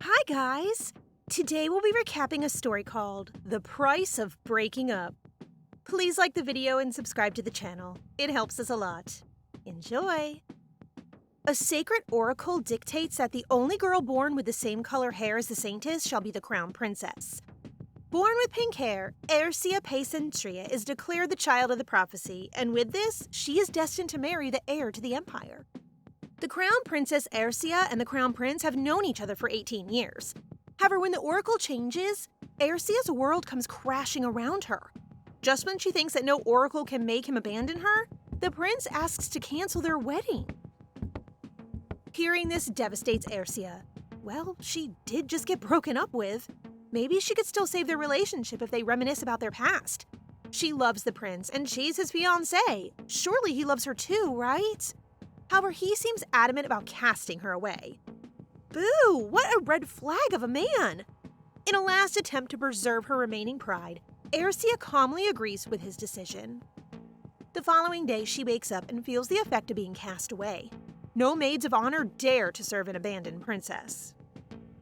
Hi guys! Today we'll be recapping a story called The Price of Breaking Up. Please like the video and subscribe to the channel. It helps us a lot. Enjoy! A sacred oracle dictates that the only girl born with the same color hair as the saintess shall be the crown princess. Born with pink hair, Ersia Pesentria is declared the child of the prophecy, and with this, she is destined to marry the heir to the empire. The crown princess Ersia and the crown prince have known each other for 18 years. However, when the oracle changes, Ersia's world comes crashing around her. Just when she thinks that no oracle can make him abandon her, the prince asks to cancel their wedding. Hearing this devastates Ersia. Well, she did just get broken up with. Maybe she could still save their relationship if they reminisce about their past. She loves the prince, and she's his fiancée. Surely he loves her too, right? However, he seems adamant about casting her away. Boo! What a red flag of a man! In a last attempt to preserve her remaining pride, Ersia calmly agrees with his decision. The following day, she wakes up and feels the effect of being cast away. No maids of honor dare to serve an abandoned princess.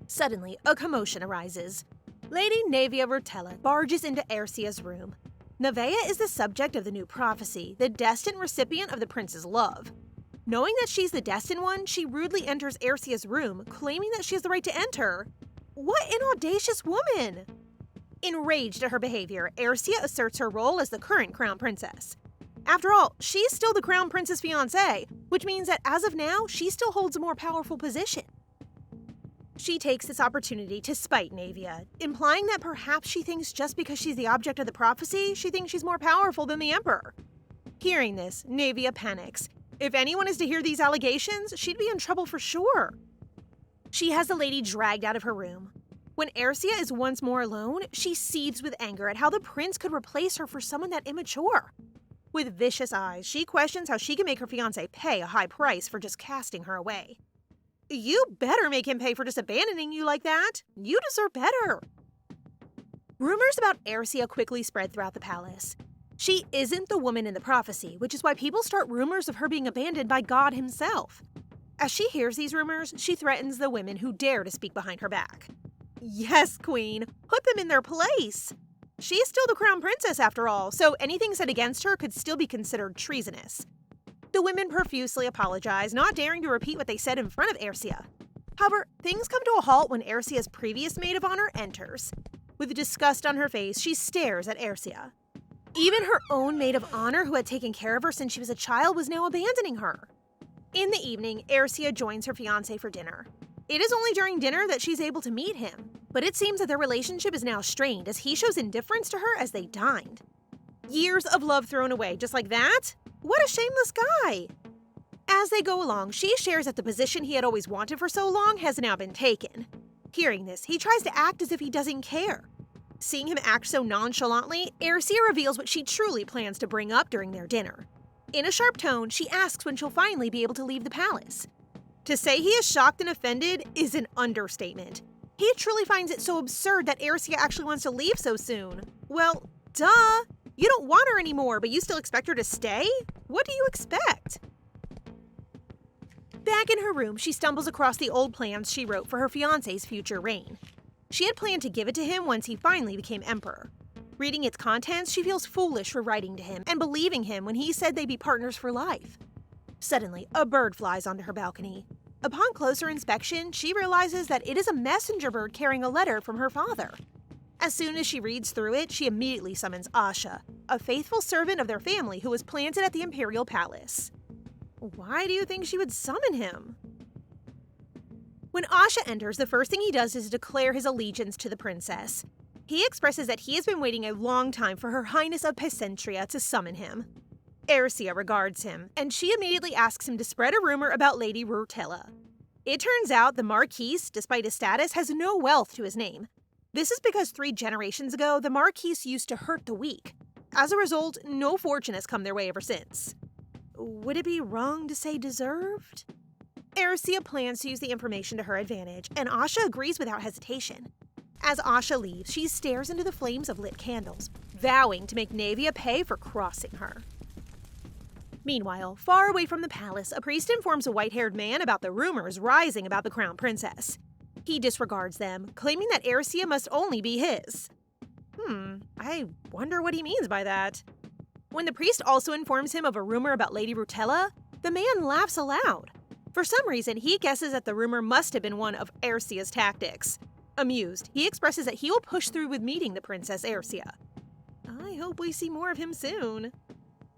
Suddenly, a commotion arises. Lady Nevea Lurhtella barges into Ersia's room. Nevea is the subject of the new prophecy, the destined recipient of the prince's love. Knowing that she's the destined one, she rudely enters Ersia's room, claiming that she has the right to enter. What an audacious woman! Enraged at her behavior, Ersia asserts her role as the current crown princess. After all, she's still the crown prince's fiancée, which means that as of now, she still holds a more powerful position. She takes this opportunity to spite Nevea, implying that perhaps she thinks just because she's the object of the prophecy, she thinks she's more powerful than the emperor. Hearing this, Nevea panics. If anyone is to hear these allegations, she'd be in trouble for sure. She has the lady dragged out of her room. When Ersia is once more alone, she seethes with anger at how the prince could replace her for someone that immature. With vicious eyes, she questions how she can make her fiancé pay a high price for just casting her away. You better make him pay for just abandoning you like that. You deserve better. Rumors about Ersia quickly spread throughout the palace. She isn't the woman in the prophecy, which is why people start rumors of her being abandoned by God himself. As she hears these rumors, she threatens the women who dare to speak behind her back. Yes, queen, put them in their place. She's still the crown princess after all, so anything said against her could still be considered treasonous. The women profusely apologize, not daring to repeat what they said in front of Ersia. However, things come to a halt when Ersia's previous maid of honor enters. With disgust on her face, she stares at Ersia. Even her own maid of honor, who had taken care of her since she was a child, was now abandoning her. In the evening, Ersia joins her fiancé for dinner. It is only during dinner that she's able to meet him, but it seems that their relationship is now strained as he shows indifference to her as they dined. Years of love thrown away just like that? What a shameless guy! As they go along, she shares that the position he had always wanted for so long has now been taken. Hearing this, he tries to act as if he doesn't care. Seeing him act so nonchalantly, Ersia reveals what she truly plans to bring up during their dinner. In a sharp tone, she asks when she'll finally be able to leave the palace. To say he is shocked and offended is an understatement. He truly finds it so absurd that Ersia actually wants to leave so soon. Well, duh! You don't want her anymore, but you still expect her to stay? What do you expect? Back in her room, she stumbles across the old plans she wrote for her fiancé's future reign. She had planned to give it to him once he finally became emperor. Reading its contents, she feels foolish for writing to him and believing him when he said they'd be partners for life. Suddenly, a bird flies onto her balcony. Upon closer inspection, she realizes that it is a messenger bird carrying a letter from her father. As soon as she reads through it, she immediately summons Asha, a faithful servant of their family who was planted at the imperial palace. Why do you think she would summon him? When Asha enters, the first thing he does is declare his allegiance to the princess. He expresses that he has been waiting a long time for her Highness of Pesentria to summon him. Ersia regards him, and she immediately asks him to spread a rumor about Lady Lurhtella. It turns out the Marquis, despite his status, has no wealth to his name. This is because 3 generations ago, the Marquis used to hurt the weak. As a result, no fortune has come their way ever since. Would it be wrong to say deserved? Ersia plans to use the information to her advantage, and Asha agrees without hesitation. As Asha leaves, she stares into the flames of lit candles, vowing to make Nevea pay for crossing her. Meanwhile, far away from the palace, a priest informs a white-haired man about the rumors rising about the crown princess. He disregards them, claiming that Ersia must only be his. I wonder what he means by that. When the priest also informs him of a rumor about Lady Lurhtella, the man laughs aloud. For some reason, he guesses that the rumor must have been one of Ersia's tactics. Amused, he expresses that he will push through with meeting the Princess Ersia. I hope we see more of him soon.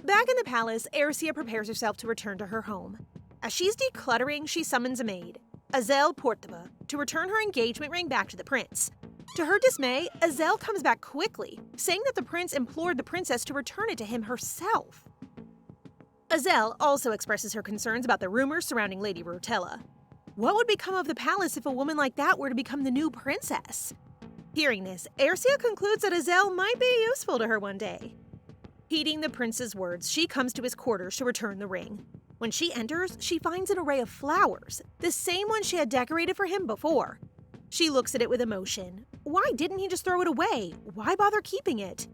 Back in the palace, Ersia prepares herself to return to her home. As she's decluttering, she summons a maid, Azel Portava, to return her engagement ring back to the prince. To her dismay, Azel comes back quickly, saying that the prince implored the princess to return it to him herself. Azel also expresses her concerns about the rumors surrounding Lady Lurhtella. What would become of the palace if a woman like that were to become the new princess? Hearing this, Ersia concludes that Azel might be useful to her one day. Heeding the prince's words, she comes to his quarters to return the ring. When she enters, she finds an array of flowers, the same one she had decorated for him before. She looks at it with emotion. Why didn't he just throw it away? Why bother keeping it?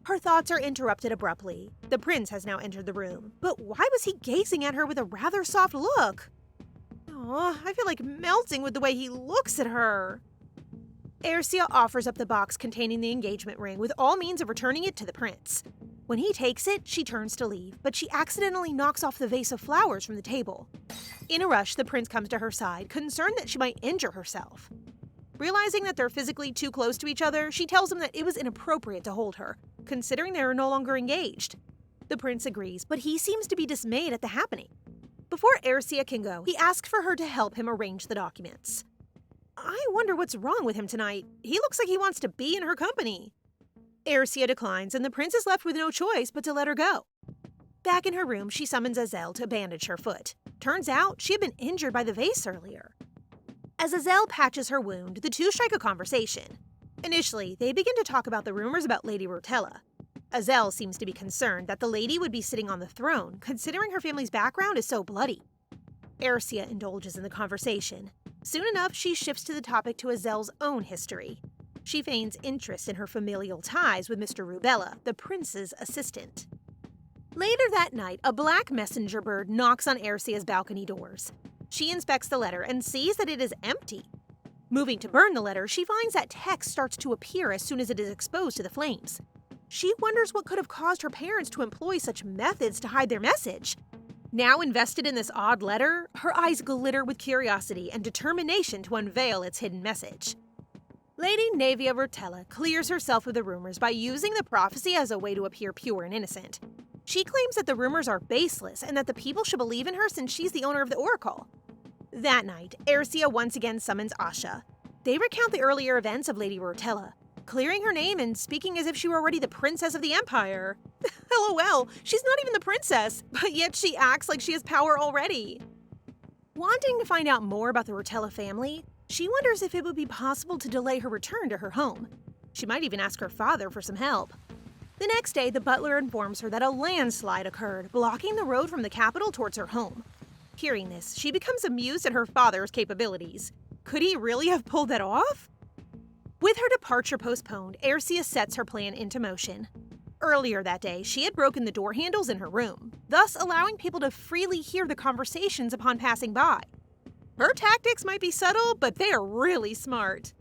Her thoughts are interrupted abruptly. The prince has now entered the room, but why was he gazing at her with a rather soft look? Oh, I feel like melting with the way he looks at her. Ersia offers up the box containing the engagement ring with all means of returning it to the prince. When he takes it, she turns to leave, but she accidentally knocks off the vase of flowers from the table. In a rush, the prince comes to her side, concerned that she might injure herself. Realizing that they're physically too close to each other, she tells him that it was inappropriate to hold her, considering they are no longer engaged. The prince agrees, but he seems to be dismayed at the happening. Before Ersia can go, he asks for her to help him arrange the documents. I wonder what's wrong with him tonight. He looks like he wants to be in her company. Ersia declines, and the prince is left with no choice but to let her go. Back in her room, she summons Azel to bandage her foot. Turns out, she had been injured by the vase earlier. As Azel patches her wound, the two strike a conversation. Initially, they begin to talk about the rumors about Lady Lurhtella. Azel seems to be concerned that the lady would be sitting on the throne, considering her family's background is so bloody. Ersia indulges in the conversation. Soon enough, she shifts to the topic to Azel's own history. She feigns interest in her familial ties with Mr. Rubella, the prince's assistant. Later that night, a black messenger bird knocks on Ersia's balcony doors. She inspects the letter and sees that it is empty. Moving to burn the letter, she finds that text starts to appear as soon as it is exposed to the flames. She wonders what could have caused her parents to employ such methods to hide their message. Now invested in this odd letter, her eyes glitter with curiosity and determination to unveil its hidden message. Lady Nevea Lurhtella clears herself of the rumors by using the prophecy as a way to appear pure and innocent. She claims that the rumors are baseless and that the people should believe in her since she's the owner of the oracle. That night, Ersia once again summons Asha. They recount the earlier events of Lady Lurhtella, clearing her name and speaking as if she were already the princess of the empire. LOL, she's not even the princess, but yet she acts like she has power already. Wanting to find out more about the Lurhtella family, she wonders if it would be possible to delay her return to her home. She might even ask her father for some help. The next day, the butler informs her that a landslide occurred, blocking the road from the capital towards her home. Hearing this, she becomes amused at her father's capabilities. Could he really have pulled that off? With her departure postponed, Ersia sets her plan into motion. Earlier that day, she had broken the door handles in her room, thus allowing people to freely hear the conversations upon passing by. Her tactics might be subtle, but they are really smart.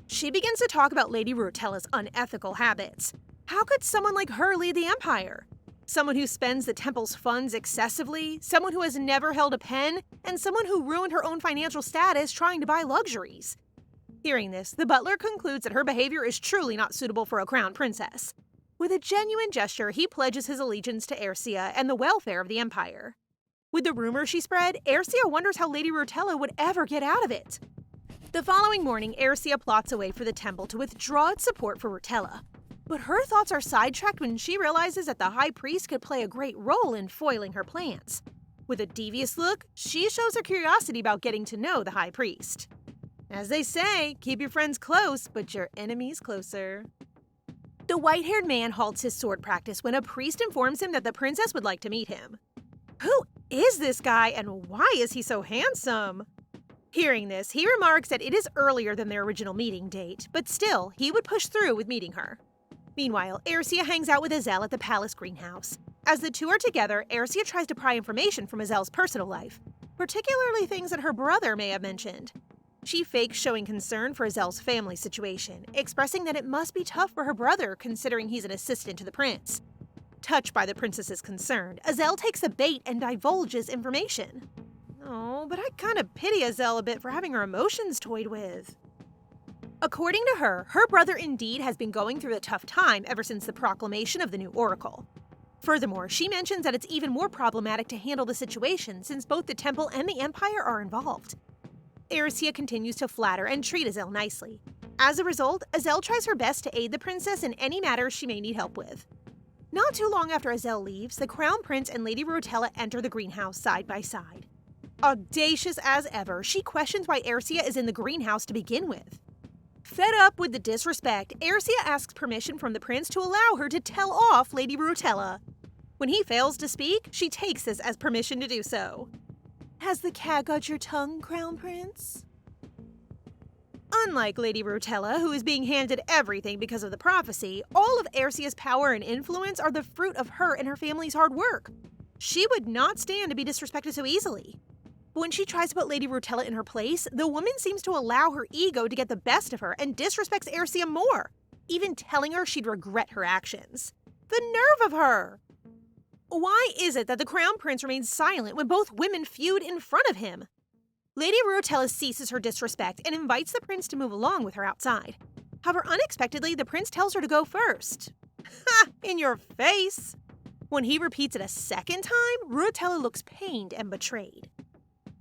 She begins to talk about Lady Lurhtella's unethical habits. How could someone like her lead the empire? Someone who spends the temple's funds excessively, someone who has never held a pen, and someone who ruined her own financial status trying to buy luxuries. Hearing this, the butler concludes that her behavior is truly not suitable for a crown princess. With a genuine gesture, he pledges his allegiance to Ersia and the welfare of the empire. With the rumor she spread, Ersia wonders how Lady Lurhtella would ever get out of it. The following morning, Ersia plots a way for the temple to withdraw its support for Lurhtella. But her thoughts are sidetracked when she realizes that the high priest could play a great role in foiling her plans. With a devious look, she shows her curiosity about getting to know the high priest. As they say, keep your friends close, but your enemies closer. The white-haired man halts his sword practice when a priest informs him that the princess would like to meet him. Who is this guy and why is he so handsome? Hearing this, he remarks that it is earlier than their original meeting date, but still, he would push through with meeting her. Meanwhile, Ersia hangs out with Azel at the palace greenhouse. As the two are together, Ersia tries to pry information from Azel's personal life, particularly things that her brother may have mentioned. She fakes showing concern for Azel's family situation, expressing that it must be tough for her brother considering he's an assistant to the prince. Touched by the princess's concern, Azel takes the bait and divulges information. Oh, but I kind of pity Azel a bit for having her emotions toyed with. According to her, her brother indeed has been going through a tough time ever since the proclamation of the new oracle. Furthermore, she mentions that it's even more problematic to handle the situation since both the temple and the empire are involved. Erosia continues to flatter and treat Azel nicely. As a result, Azel tries her best to aid the princess in any matters she may need help with. Not too long after Azel leaves, the Crown Prince and Lady Lurhtella enter the greenhouse side by side. Audacious as ever, she questions why Erosia is in the greenhouse to begin with. Fed up with the disrespect, Erosia asks permission from the prince to allow her to tell off Lady Lurhtella. When he fails to speak, she takes this as permission to do so. Has the cat got your tongue, Crown Prince? Unlike Lady Lurhtella, who is being handed everything because of the prophecy, all of Erosia's power and influence are the fruit of her and her family's hard work. She would not stand to be disrespected so easily. But when she tries to put Lady Lurhtella in her place, the woman seems to allow her ego to get the best of her and disrespects Erosia more, even telling her she'd regret her actions. The nerve of her! Why is it that the Crown Prince remains silent when both women feud in front of him? Lady Lurhtella ceases her disrespect and invites the prince to move along with her outside. However, unexpectedly, the prince tells her to go first. Ha! In your face! When he repeats it a second time, Lurhtella looks pained and betrayed.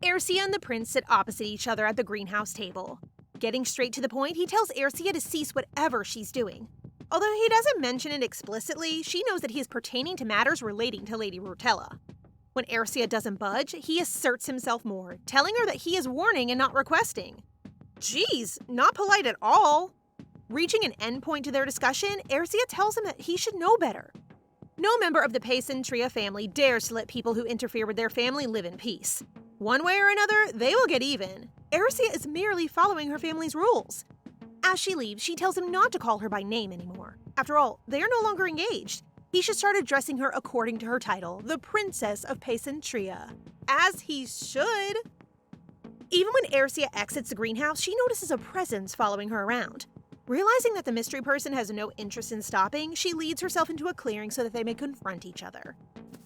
Erosia and the prince sit opposite each other at the greenhouse table. Getting straight to the point, he tells Erosia to cease whatever she's doing. Although he doesn't mention it explicitly, she knows that he is pertaining to matters relating to Lady Lurhtella. When Erosia doesn't budge, he asserts himself more, telling her that he is warning and not requesting. Geez, not polite at all. Reaching an endpoint to their discussion, Erosia tells him that he should know better. No member of the Pesentria family dares to let people who interfere with their family live in peace. One way or another, they will get even. Erosia is merely following her family's rules. As she leaves, she tells him not to call her by name anymore. After all, they are no longer engaged. He should start addressing her according to her title, the Princess of Pesentria. As he should. Even when Erosia exits the greenhouse, she notices a presence following her around. Realizing that the mystery person has no interest in stopping, she leads herself into a clearing so that they may confront each other.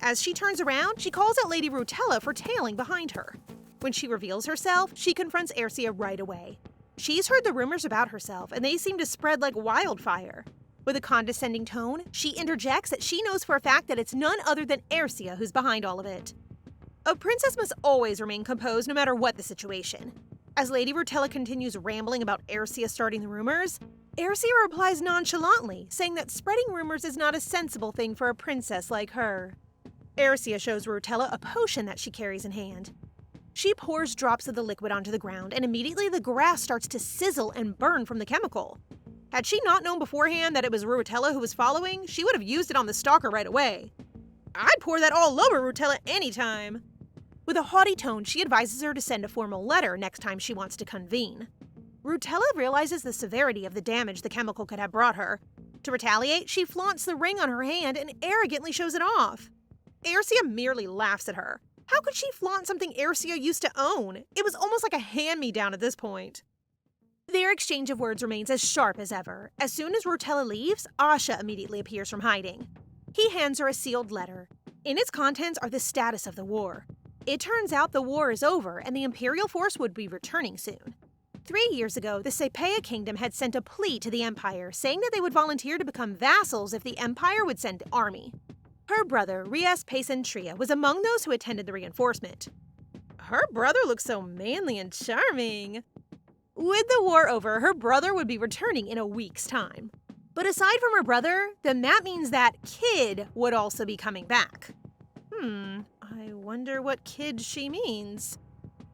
As she turns around, she calls out Lady Lurhtella for tailing behind her. When she reveals herself, she confronts Erosia right away. She's heard the rumors about herself, and they seem to spread like wildfire. With a condescending tone, she interjects that she knows for a fact that it's none other than Erosia who's behind all of it. A princess must always remain composed no matter what the situation. As Lady Lurhtella continues rambling about Erosia starting the rumors, Erosia replies nonchalantly, saying that spreading rumors is not a sensible thing for a princess like her. Erosia shows Lurhtella a potion that she carries in hand. She pours drops of the liquid onto the ground, and immediately the grass starts to sizzle and burn from the chemical. Had she not known beforehand that it was Lurhtella who was following, she would have used it on the stalker right away. I'd pour that all over Lurhtella anytime. With a haughty tone, she advises her to send a formal letter next time she wants to convene. Lurhtella realizes the severity of the damage the chemical could have brought her. To retaliate, she flaunts the ring on her hand and arrogantly shows it off. Erosia merely laughs at her. How could she flaunt something Erosia used to own? It was almost like a hand-me-down at this point. Their exchange of words remains as sharp as ever. As soon as Lurhtella leaves, Asha immediately appears from hiding. He hands her a sealed letter. In its contents are the status of the war. It turns out the war is over and the Imperial force would be returning soon. 3 years ago, the Sepea Kingdom had sent a plea to the Empire, saying that they would volunteer to become vassals if the Empire would send an army. Her brother, Rias Pesentria, was among those who attended the reinforcement. Her brother looks so manly and charming. With the war over, her brother would be returning in a week's time. But aside from her brother, then that means that Kid would also be coming back. I wonder what kid she means.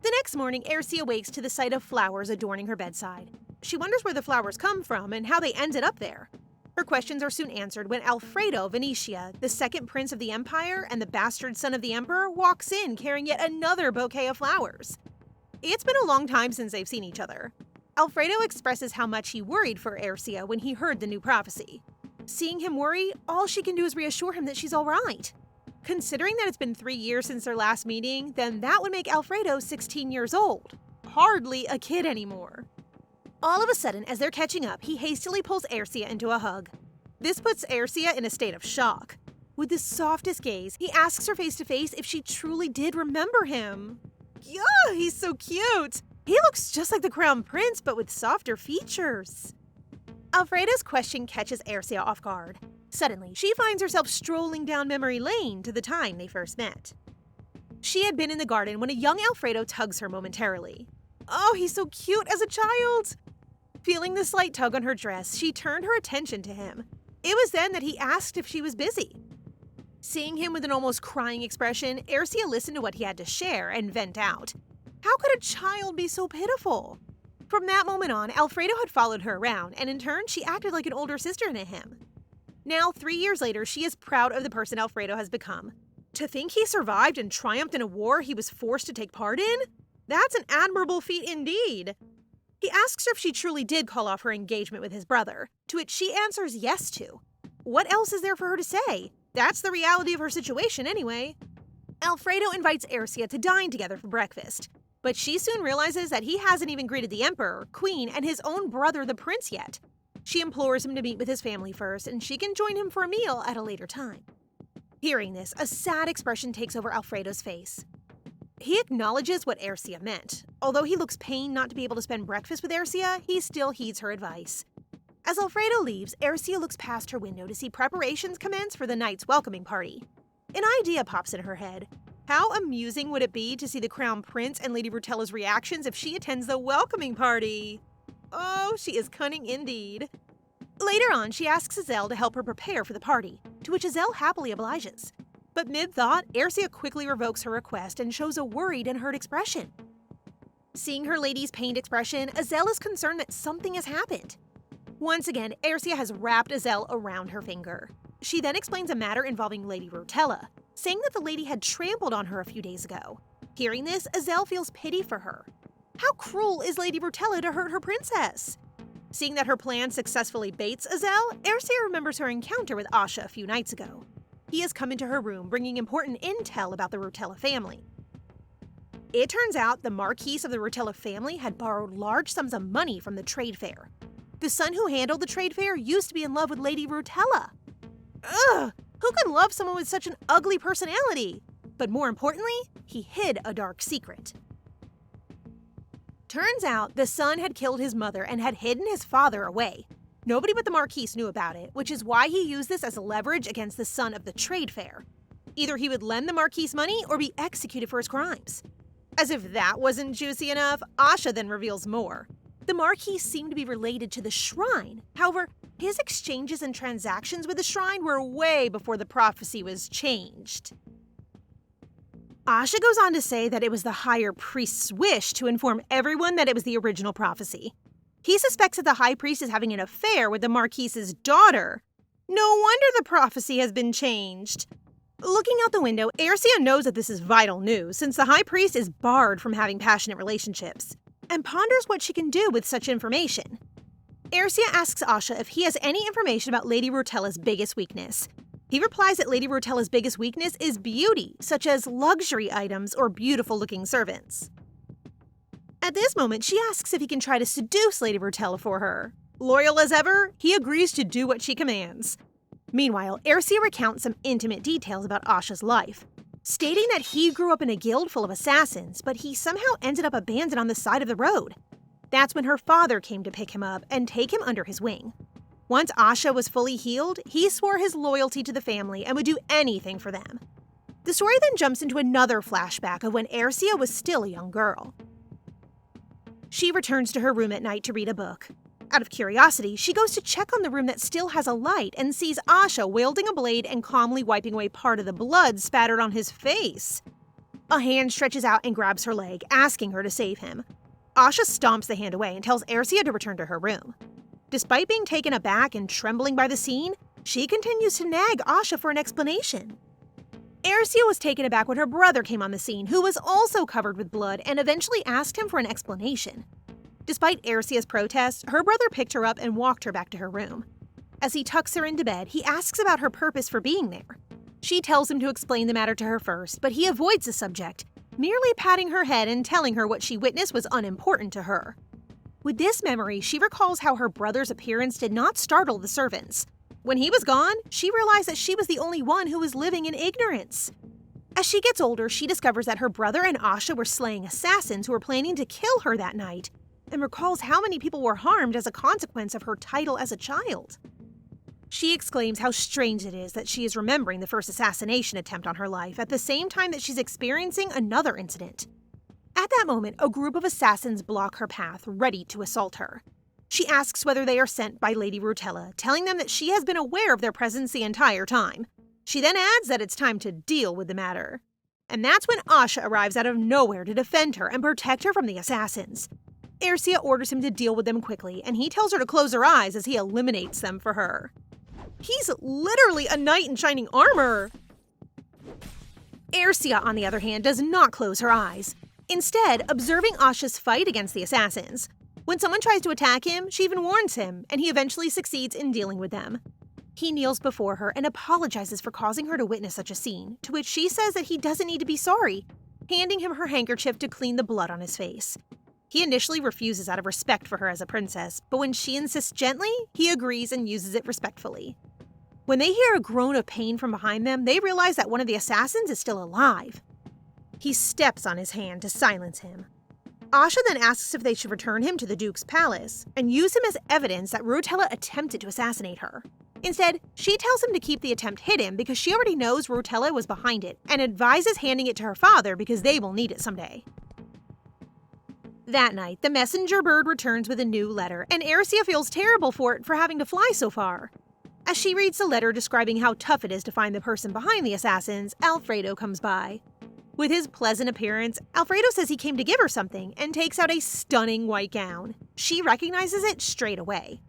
The next morning, Erosia wakes to the sight of flowers adorning her bedside. She wonders where the flowers come from and how they ended up there. Her questions are soon answered when Alfredo Venetia, the second prince of the empire and the bastard son of the emperor, walks in carrying yet another bouquet of flowers. It's been a long time since they've seen each other. Alfredo expresses how much he worried for Erosia when he heard the new prophecy. Seeing him worry, all she can do is reassure him that she's all right. Considering that it's been 3 years since their last meeting, then that would make Alfredo 16 years old. hardly a kid anymore. All of a sudden, as they're catching up, he hastily pulls Ercia into a hug. This puts Ercia in a state of shock. With the softest gaze, he asks her face to face if she truly did remember him. Yeah, he's so cute! He looks just like the Crown Prince, but with softer features. Alfredo's question catches Ercia off guard. Suddenly, she finds herself strolling down memory lane to the time they first met. She had been in the garden when a young Alfredo tugs her momentarily. Oh, he's so cute as a child! Feeling the slight tug on her dress, she turned her attention to him. It was then that he asked if she was busy. Seeing him with an almost crying expression, Ercia listened to what he had to share and vent out. How could a child be so pitiful? From that moment on, Alfredo had followed her around, and in turn, she acted like an older sister to him. Now, 3 years later, she is proud of the person Alfredo has become. To think he survived and triumphed in a war he was forced to take part in? That's an admirable feat indeed. He asks her if she truly did call off her engagement with his brother, to which she answers yes to. What else is there for her to say? That's the reality of her situation anyway. Alfredo invites Ercia to dine together for breakfast, but she soon realizes that he hasn't even greeted the emperor, queen, and his own brother, the prince, yet. She implores him to meet with his family first, and she can join him for a meal at a later time. Hearing this, a sad expression takes over Alfredo's face. He acknowledges what Ercia meant. Although he looks pained not to be able to spend breakfast with Ercia, he still heeds her advice. As Alfredo leaves, Ercia looks past her window to see preparations commence for the night's welcoming party. An idea pops in her head. How amusing would it be to see the Crown Prince and Lady Lurhtella's reactions if she attends the welcoming party? Oh, she is cunning indeed. Later on, she asks Azel to help her prepare for the party, to which Azel happily obliges. But mid-thought, Ercia quickly revokes her request and shows a worried and hurt expression. Seeing her lady's pained expression, Azel is concerned that something has happened. Once again, Ercia has wrapped Azel around her finger. She then explains a matter involving Lady Lurhtella, saying that the lady had trampled on her a few days ago. Hearing this, Azel feels pity for her. How cruel is Lady Lurhtella to hurt her princess? Seeing that her plan successfully baits Azel, Ercia remembers her encounter with Asha a few nights ago. He has come into her room bringing important intel about the Lurhtella family. It turns out the Marquis of the Lurhtella family had borrowed large sums of money from the trade fair. The son who handled the trade fair used to be in love with Lady Lurhtella. Ugh! Who can love someone with such an ugly personality? But more importantly, he hid a dark secret. Turns out the son had killed his mother and had hidden his father away. Nobody but the Marquis knew about it, which is why he used this as a leverage against the son of the trade fair. Either he would lend the Marquis money or be executed for his crimes. As if that wasn't juicy enough, Asha then reveals more. The Marquis seemed to be related to the shrine. However, his exchanges and transactions with the shrine were way before the prophecy was changed. Asha goes on to say that it was the higher priest's wish to inform everyone that it was the original prophecy. He suspects that the high priest is having an affair with the Marquis's daughter. No wonder the prophecy has been changed. Looking out the window, Ercia knows that this is vital news since the high priest is barred from having passionate relationships, and ponders what she can do with such information. Ercia asks Asha if he has any information about Lady Lurhtella's biggest weakness. He replies that Lady Lurhtella's biggest weakness is beauty, such as luxury items or beautiful-looking servants. At this moment, she asks if he can try to seduce Lady Lurhtella for her. Loyal as ever, he agrees to do what she commands. Meanwhile, Ercia recounts some intimate details about Asha's life, stating that he grew up in a guild full of assassins, but he somehow ended up abandoned on the side of the road. That's when her father came to pick him up and take him under his wing. Once Asha was fully healed, he swore his loyalty to the family and would do anything for them. The story then jumps into another flashback of when Ercia was still a young girl. She returns to her room at night to read a book. Out of curiosity, she goes to check on the room that still has a light and sees Asha wielding a blade and calmly wiping away part of the blood spattered on his face. A hand stretches out and grabs her leg, asking her to save him. Asha stomps the hand away and tells Ercia to return to her room. Despite being taken aback and trembling by the scene, she continues to nag Asha for an explanation. Ercia was taken aback when her brother came on the scene, who was also covered with blood, and eventually asked him for an explanation. Despite Ercia's protests, her brother picked her up and walked her back to her room. As he tucks her into bed, he asks about her purpose for being there. She tells him to explain the matter to her first, but he avoids the subject, merely patting her head and telling her what she witnessed was unimportant to her. With this memory, she recalls how her brother's appearance did not startle the servants. When he was gone, she realized that she was the only one who was living in ignorance. As she gets older, she discovers that her brother and Asha were slaying assassins who were planning to kill her that night, and recalls how many people were harmed as a consequence of her title as a child. She exclaims how strange it is that she is remembering the first assassination attempt on her life at the same time that she's experiencing another incident. At that moment, a group of assassins block her path, ready to assault her. She asks whether they are sent by Lady Lurhtella, telling them that she has been aware of their presence the entire time. She then adds that it's time to deal with the matter. And that's when Asha arrives out of nowhere to defend her and protect her from the assassins. Ercia orders him to deal with them quickly, and he tells her to close her eyes as he eliminates them for her. He's literally a knight in shining armor! Ercia, on the other hand, does not close her eyes, instead observing Asha's fight against the assassins. When someone tries to attack him, she even warns him, and he eventually succeeds in dealing with them. He kneels before her and apologizes for causing her to witness such a scene, to which she says that he doesn't need to be sorry, handing him her handkerchief to clean the blood on his face. He initially refuses out of respect for her as a princess, but when she insists gently, he agrees and uses it respectfully. When they hear a groan of pain from behind them, they realize that one of the assassins is still alive. He steps on his hand to silence him. Asha then asks if they should return him to the Duke's palace and use him as evidence that Lurhtella attempted to assassinate her. Instead, she tells him to keep the attempt hidden because she already knows Lurhtella was behind it and advises handing it to her father because they will need it someday. That night, the messenger bird returns with a new letter, and Ercia feels terrible for it for having to fly so far. As she reads the letter describing how tough it is to find the person behind the assassins, Alfredo comes by. With his pleasant appearance, Alfredo says he came to give her something and takes out a stunning white gown. She recognizes it straight away.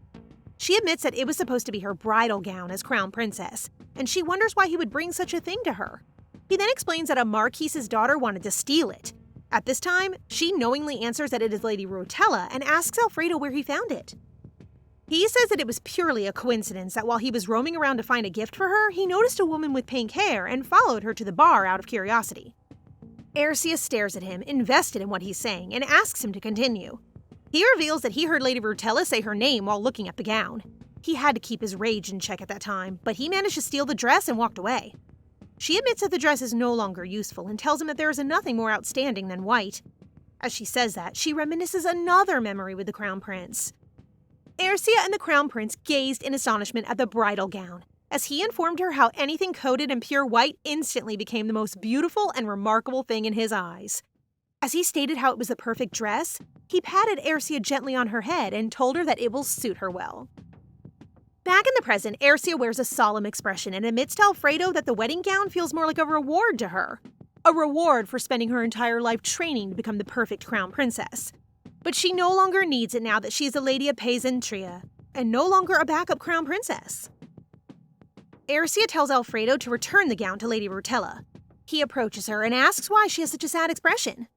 She admits that it was supposed to be her bridal gown as crown princess, and she wonders why he would bring such a thing to her. He then explains that a marquis's daughter wanted to steal it. At this time, she knowingly answers that it is Lady Lurhtella and asks Alfredo where he found it. He says that it was purely a coincidence that while he was roaming around to find a gift for her, he noticed a woman with pink hair and followed her to the bar out of curiosity. Ercia stares at him, invested in what he's saying, and asks him to continue. He reveals that he heard Lady Lurhtella say her name while looking at the gown. He had to keep his rage in check at that time, but he managed to steal the dress and walked away. She admits that the dress is no longer useful and tells him that there is nothing more outstanding than white. As she says that, she reminisces another memory with the Crown Prince. Ercia and the Crown Prince gazed in astonishment at the bridal gown, as he informed her how anything coated in pure white instantly became the most beautiful and remarkable thing in his eyes. As he stated how it was the perfect dress, he patted Ercia gently on her head and told her that it will suit her well. Back in the present, Ercia wears a solemn expression and admits to Alfredo that the wedding gown feels more like a reward to her. A reward for spending her entire life training to become the perfect crown princess. But she no longer needs it now that she is a lady of Pesentria, and no longer a backup crown princess. Ercia tells Alfredo to return the gown to Lady Lurhtella. He approaches her and asks why she has such a sad expression.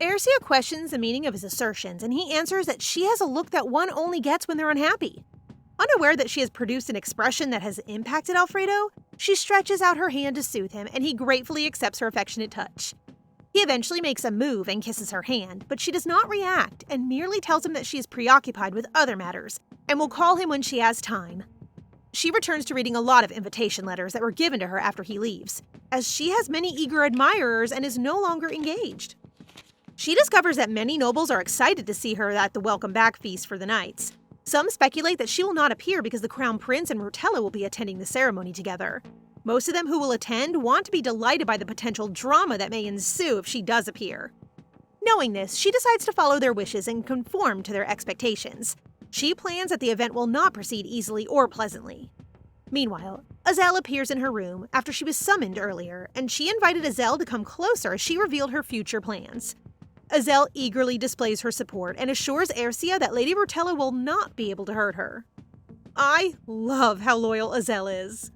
Ercia questions the meaning of his assertions, and he answers that she has a look that one only gets when they're unhappy. Unaware that she has produced an expression that has impacted Alfredo, she stretches out her hand to soothe him, and he gratefully accepts her affectionate touch. He eventually makes a move and kisses her hand, but she does not react and merely tells him that she is preoccupied with other matters and will call him when she has time. She returns to reading a lot of invitation letters that were given to her after he leaves, as she has many eager admirers and is no longer engaged. She discovers that many nobles are excited to see her at the welcome back feast for the knights. Some speculate that she will not appear because the Crown Prince and Lurhtella will be attending the ceremony together. Most of them who will attend want to be delighted by the potential drama that may ensue if she does appear. Knowing this, she decides to follow their wishes and conform to their expectations. She plans that the event will not proceed easily or pleasantly. Meanwhile, Azel appears in her room after she was summoned earlier, and she invited Azel to come closer as she revealed her future plans. Azel eagerly displays her support and assures Ercia that Lady Lurhtella will not be able to hurt her. I love how loyal Azel is.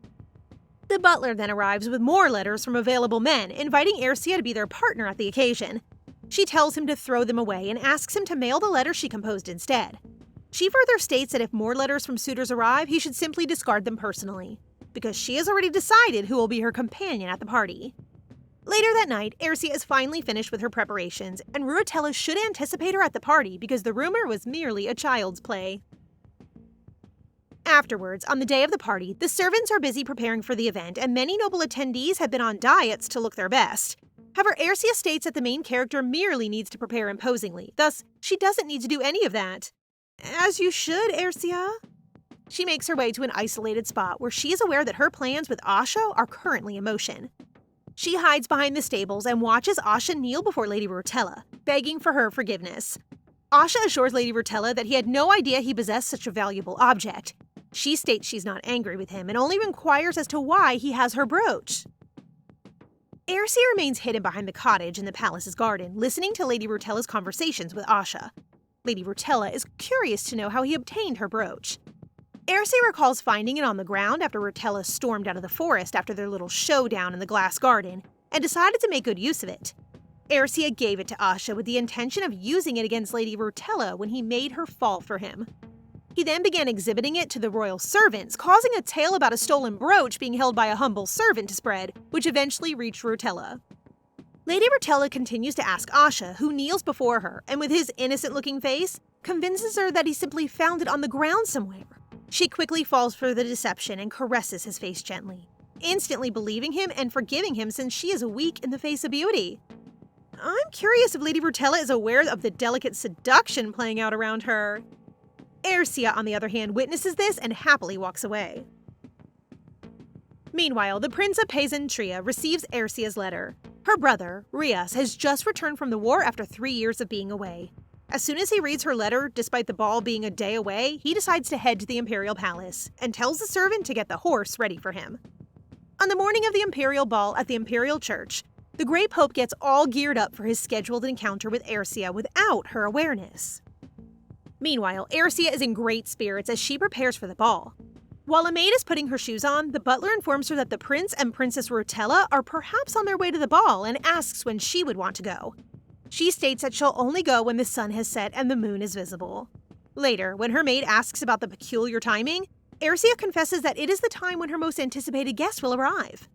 The butler then arrives with more letters from available men, inviting Ercia to be their partner at the occasion. She tells him to throw them away and asks him to mail the letters she composed instead. She further states that if more letters from suitors arrive, he should simply discard them personally, because she has already decided who will be her companion at the party. Later that night, Ersia is finally finished with her preparations, and Lurhtella should anticipate her at the party because the rumor was merely a child's play. Afterwards, on the day of the party, the servants are busy preparing for the event, and many noble attendees have been on diets to look their best. However, Ersia states that the main character merely needs to prepare imposingly, thus, she doesn't need to do any of that. As you should, Ersia. She makes her way to an isolated spot where she is aware that her plans with Asha are currently in motion. She hides behind the stables and watches Asha kneel before Lady Lurhtella, begging for her forgiveness. Asha assures Lady Lurhtella that he had no idea he possessed such a valuable object. She states she's not angry with him and only inquires as to why he has her brooch. Ersia remains hidden behind the cottage in the palace's garden, listening to Lady Lurhtella's conversations with Asha. Lady Lurhtella is curious to know how he obtained her brooch. Ersia recalls finding it on the ground after Lurhtella stormed out of the forest after their little showdown in the glass garden, and decided to make good use of it. Ersia gave it to Asha with the intention of using it against Lady Lurhtella when he made her fall for him. He then began exhibiting it to the royal servants, causing a tale about a stolen brooch being held by a humble servant to spread, which eventually reached Lurhtella. Lady Lurhtella continues to ask Asha, who kneels before her, and with his innocent-looking face, convinces her that he simply found it on the ground somewhere. She quickly falls for the deception and caresses his face gently, instantly believing him and forgiving him since she is weak in the face of beauty. I'm curious if Lady Lurhtella is aware of the delicate seduction playing out around her. Ersia, on the other hand, witnesses this and happily walks away. Meanwhile, the Prince of Pesentria receives Ersia's letter. Her brother, Rias, has just returned from the war after 3 years of being away. As soon as he reads her letter, despite the ball being a day away, he decides to head to the Imperial Palace and tells the servant to get the horse ready for him. On the morning of the Imperial Ball at the Imperial Church, the Great Pope gets all geared up for his scheduled encounter with Ersia without her awareness. Meanwhile, Ersia is in great spirits as she prepares for the ball. While a maid is putting her shoes on, the butler informs her that the Prince and Princess Lurhtella are perhaps on their way to the ball and asks when she would want to go. She states that she'll only go when the sun has set and the moon is visible. Later, when her maid asks about the peculiar timing, Ersia confesses that it is the time when her most anticipated guest will arrive.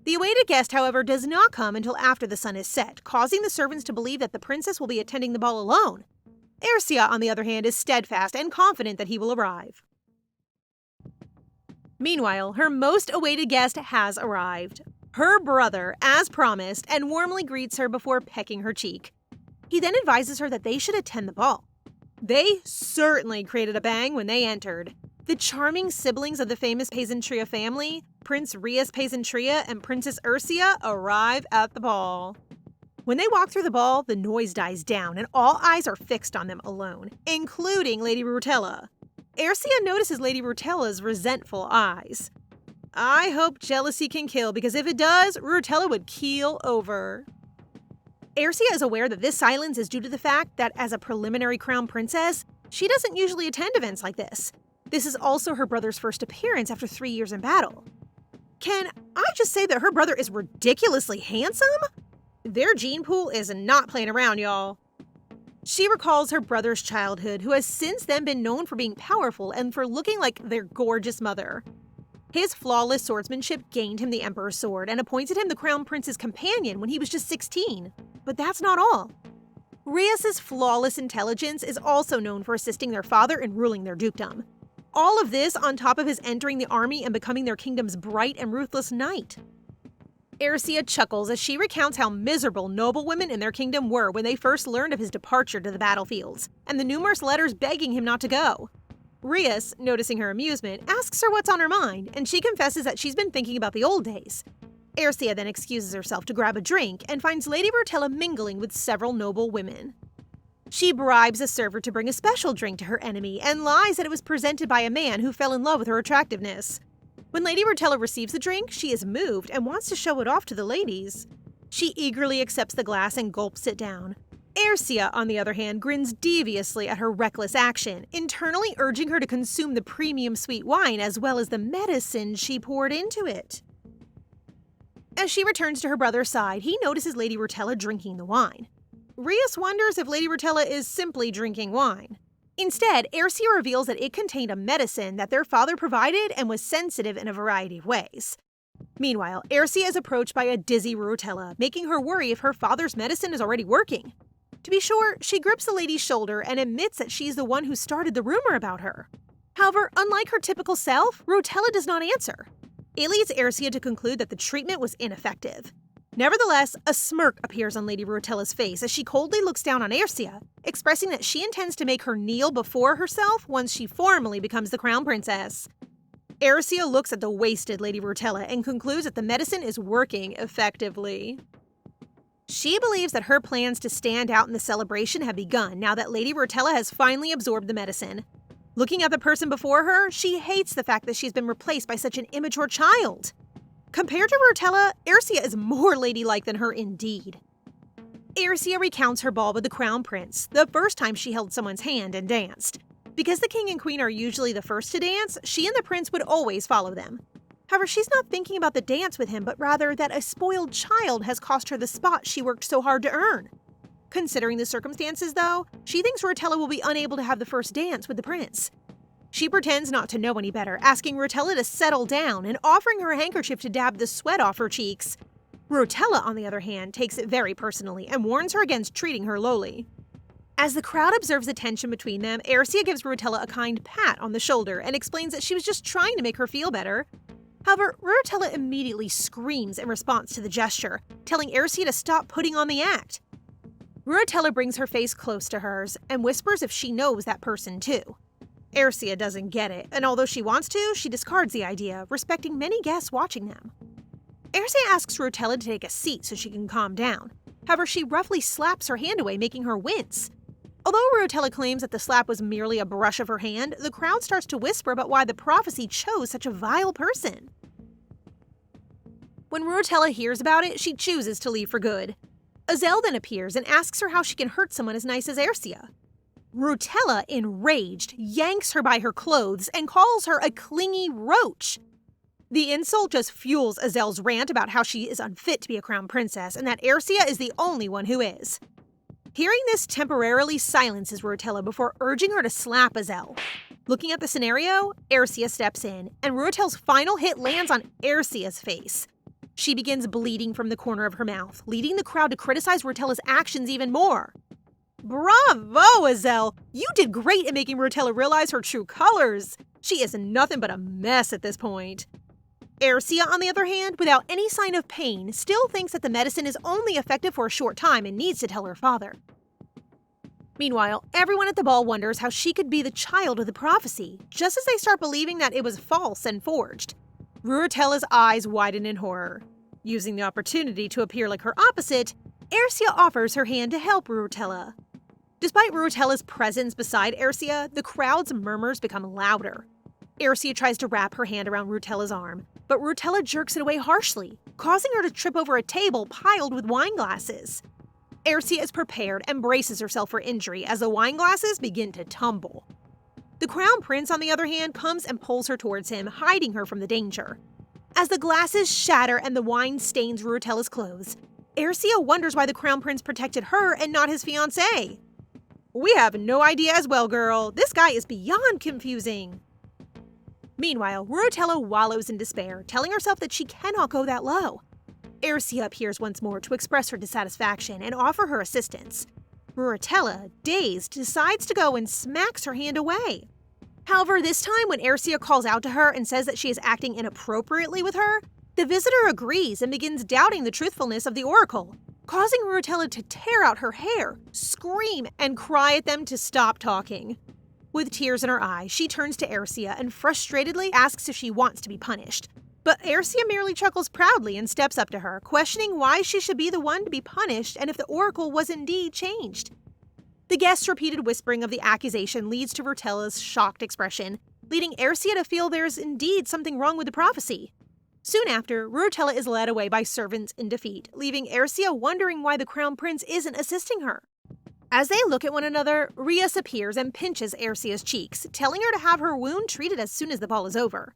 The awaited guest, however, does not come until after the sun is set, causing the servants to believe that the princess will be attending the ball alone. Ersia, on the other hand, is steadfast and confident that he will arrive. Meanwhile, her most awaited guest has arrived. Her brother, as promised, and warmly greets her before pecking her cheek. He then advises her that they should attend the ball. They certainly created a bang when they entered. The charming siblings of the famous Pesentria family, Prince Rias Pesentria and Princess Ersia, arrive at the ball. When they walk through the ball, the noise dies down and all eyes are fixed on them alone, including Lady Lurhtella. Ersia notices Lady Lurhtella's resentful eyes. I hope jealousy can kill, because if it does, Lurhtella would keel over. Ersia is aware that this silence is due to the fact that as a preliminary crown princess, she doesn't usually attend events like this. This is also her brother's first appearance after 3 years in battle. Can I just say that her brother is ridiculously handsome? Their gene pool is not playing around, y'all. She recalls her brother's childhood, who has since then been known for being powerful and for looking like their gorgeous mother. His flawless swordsmanship gained him the Emperor's sword and appointed him the Crown Prince's companion when he was just 16. But that's not all. Rias's flawless intelligence is also known for assisting their father in ruling their dukedom. All of this on top of his entering the army and becoming their kingdom's bright and ruthless knight. Ersia chuckles as she recounts how miserable noblewomen in their kingdom were when they first learned of his departure to the battlefields, and the numerous letters begging him not to go. Rias, noticing her amusement, asks her what's on her mind, and she confesses that she's been thinking about the old days. Ersia then excuses herself to grab a drink and finds Lady Lurhtella mingling with several noble women. She bribes a server to bring a special drink to her enemy and lies that it was presented by a man who fell in love with her attractiveness. When Lady Lurhtella receives the drink, she is moved and wants to show it off to the ladies. She eagerly accepts the glass and gulps it down. Ersia, on the other hand, grins deviously at her reckless action, internally urging her to consume the premium sweet wine as well as the medicine she poured into it. As she returns to her brother's side, he notices Lady Lurhtella drinking the wine. Rias wonders if Lady Lurhtella is simply drinking wine. Instead, Ersia reveals that it contained a medicine that their father provided and was sensitive in a variety of ways. Meanwhile, Ercia is approached by a dizzy Lurhtella, making her worry if her father's medicine is already working. To be sure, she grips the lady's shoulder and admits that she's the one who started the rumor about her. However, unlike her typical self, Lurhtella does not answer. It leads Ercia to conclude that the treatment was ineffective. Nevertheless, a smirk appears on Lady Lurhtella's face as she coldly looks down on Ercia, expressing that she intends to make her kneel before herself once she formally becomes the crown princess. Ercia looks at the wasted Lady Lurhtella and concludes that the medicine is working effectively. She believes that her plans to stand out in the celebration have begun now that Lady Lurhtella has finally absorbed the medicine. Looking at the person before her, she hates the fact that she's been replaced by such an immature child. Compared to Lurhtella, Ercia is more ladylike than her indeed. Ercia recounts her ball with the crown prince, the first time she held someone's hand and danced. Because the king and queen are usually the first to dance, she and the prince would always follow them. However, she's not thinking about the dance with him, but rather that a spoiled child has cost her the spot she worked so hard to earn. Considering the circumstances, though, she thinks Lurhtella will be unable to have the first dance with the prince. She pretends not to know any better, asking Lurhtella to settle down and offering her a handkerchief to dab the sweat off her cheeks. Lurhtella, on the other hand, takes it very personally and warns her against treating her lowly. As the crowd observes the tension between them, Ercia gives Lurhtella a kind pat on the shoulder and explains that she was just trying to make her feel better. However, Lurhtella immediately screams in response to the gesture, telling Ercia to stop putting on the act. Lurhtella brings her face close to hers and whispers if she knows that person too. Ercia doesn't get it, and although she wants to, she discards the idea, respecting many guests watching them. Ercia asks Lurhtella to take a seat so she can calm down. However, she roughly slaps her hand away, making her wince. Although Lurhtella claims that the slap was merely a brush of her hand, the crowd starts to whisper about why the prophecy chose such a vile person. When Lurhtella hears about it, she chooses to leave for good. Azel then appears and asks her how she can hurt someone as nice as Ercia. Lurhtella, enraged, yanks her by her clothes and calls her a clingy roach. The insult just fuels Azel's rant about how she is unfit to be a crown princess and that Ercia is the only one who is. Hearing this temporarily silences Lurhtella before urging her to slap Azel. Looking at the scenario, Ercia steps in, and Lurhtella's final hit lands on Ercia's face. She begins bleeding from the corner of her mouth, leading the crowd to criticize Lurhtella's actions even more. Bravo, Azel! You did great in making Lurhtella realize her true colors. She is nothing but a mess at this point. Ercia, on the other hand, without any sign of pain, still thinks that the medicine is only effective for a short time and needs to tell her father. Meanwhile, everyone at the ball wonders how she could be the child of the prophecy, just as they start believing that it was false and forged. Lurhtella's eyes widen in horror. Using the opportunity to appear like her opposite, Ercia offers her hand to help Lurhtella. Despite Lurhtella's presence beside Ercia, the crowd's murmurs become louder. Ercia tries to wrap her hand around Lurhtella's arm, but Lurhtella jerks it away harshly, causing her to trip over a table piled with wine glasses. Ercia is prepared and braces herself for injury as the wine glasses begin to tumble. The crown prince, on the other hand, comes and pulls her towards him, hiding her from the danger. As the glasses shatter and the wine stains Lurhtella's clothes, Ercia wonders why the crown prince protected her and not his fiancée. We have no idea as well, girl. This guy is beyond confusing. Meanwhile, Lurhtella wallows in despair, telling herself that she cannot go that low. Ercia appears once more to express her dissatisfaction and offer her assistance. Lurhtella, dazed, decides to go and smacks her hand away. However, this time when Ercia calls out to her and says that she is acting inappropriately with her, the visitor agrees and begins doubting the truthfulness of the oracle, causing Lurhtella to tear out her hair, scream, and cry at them to stop talking. With tears in her eyes, she turns to Ercia and frustratedly asks if she wants to be punished. But Ercia merely chuckles proudly and steps up to her, questioning why she should be the one to be punished and if the oracle was indeed changed. The guest's repeated whispering of the accusation leads to Lurhtella's shocked expression, leading Ercia to feel there's indeed something wrong with the prophecy. Soon after, Lurhtella is led away by servants in defeat, leaving Ercia wondering why the crown prince isn't assisting her. As they look at one another, Rias appears and pinches Ercia's cheeks, telling her to have her wound treated as soon as the ball is over.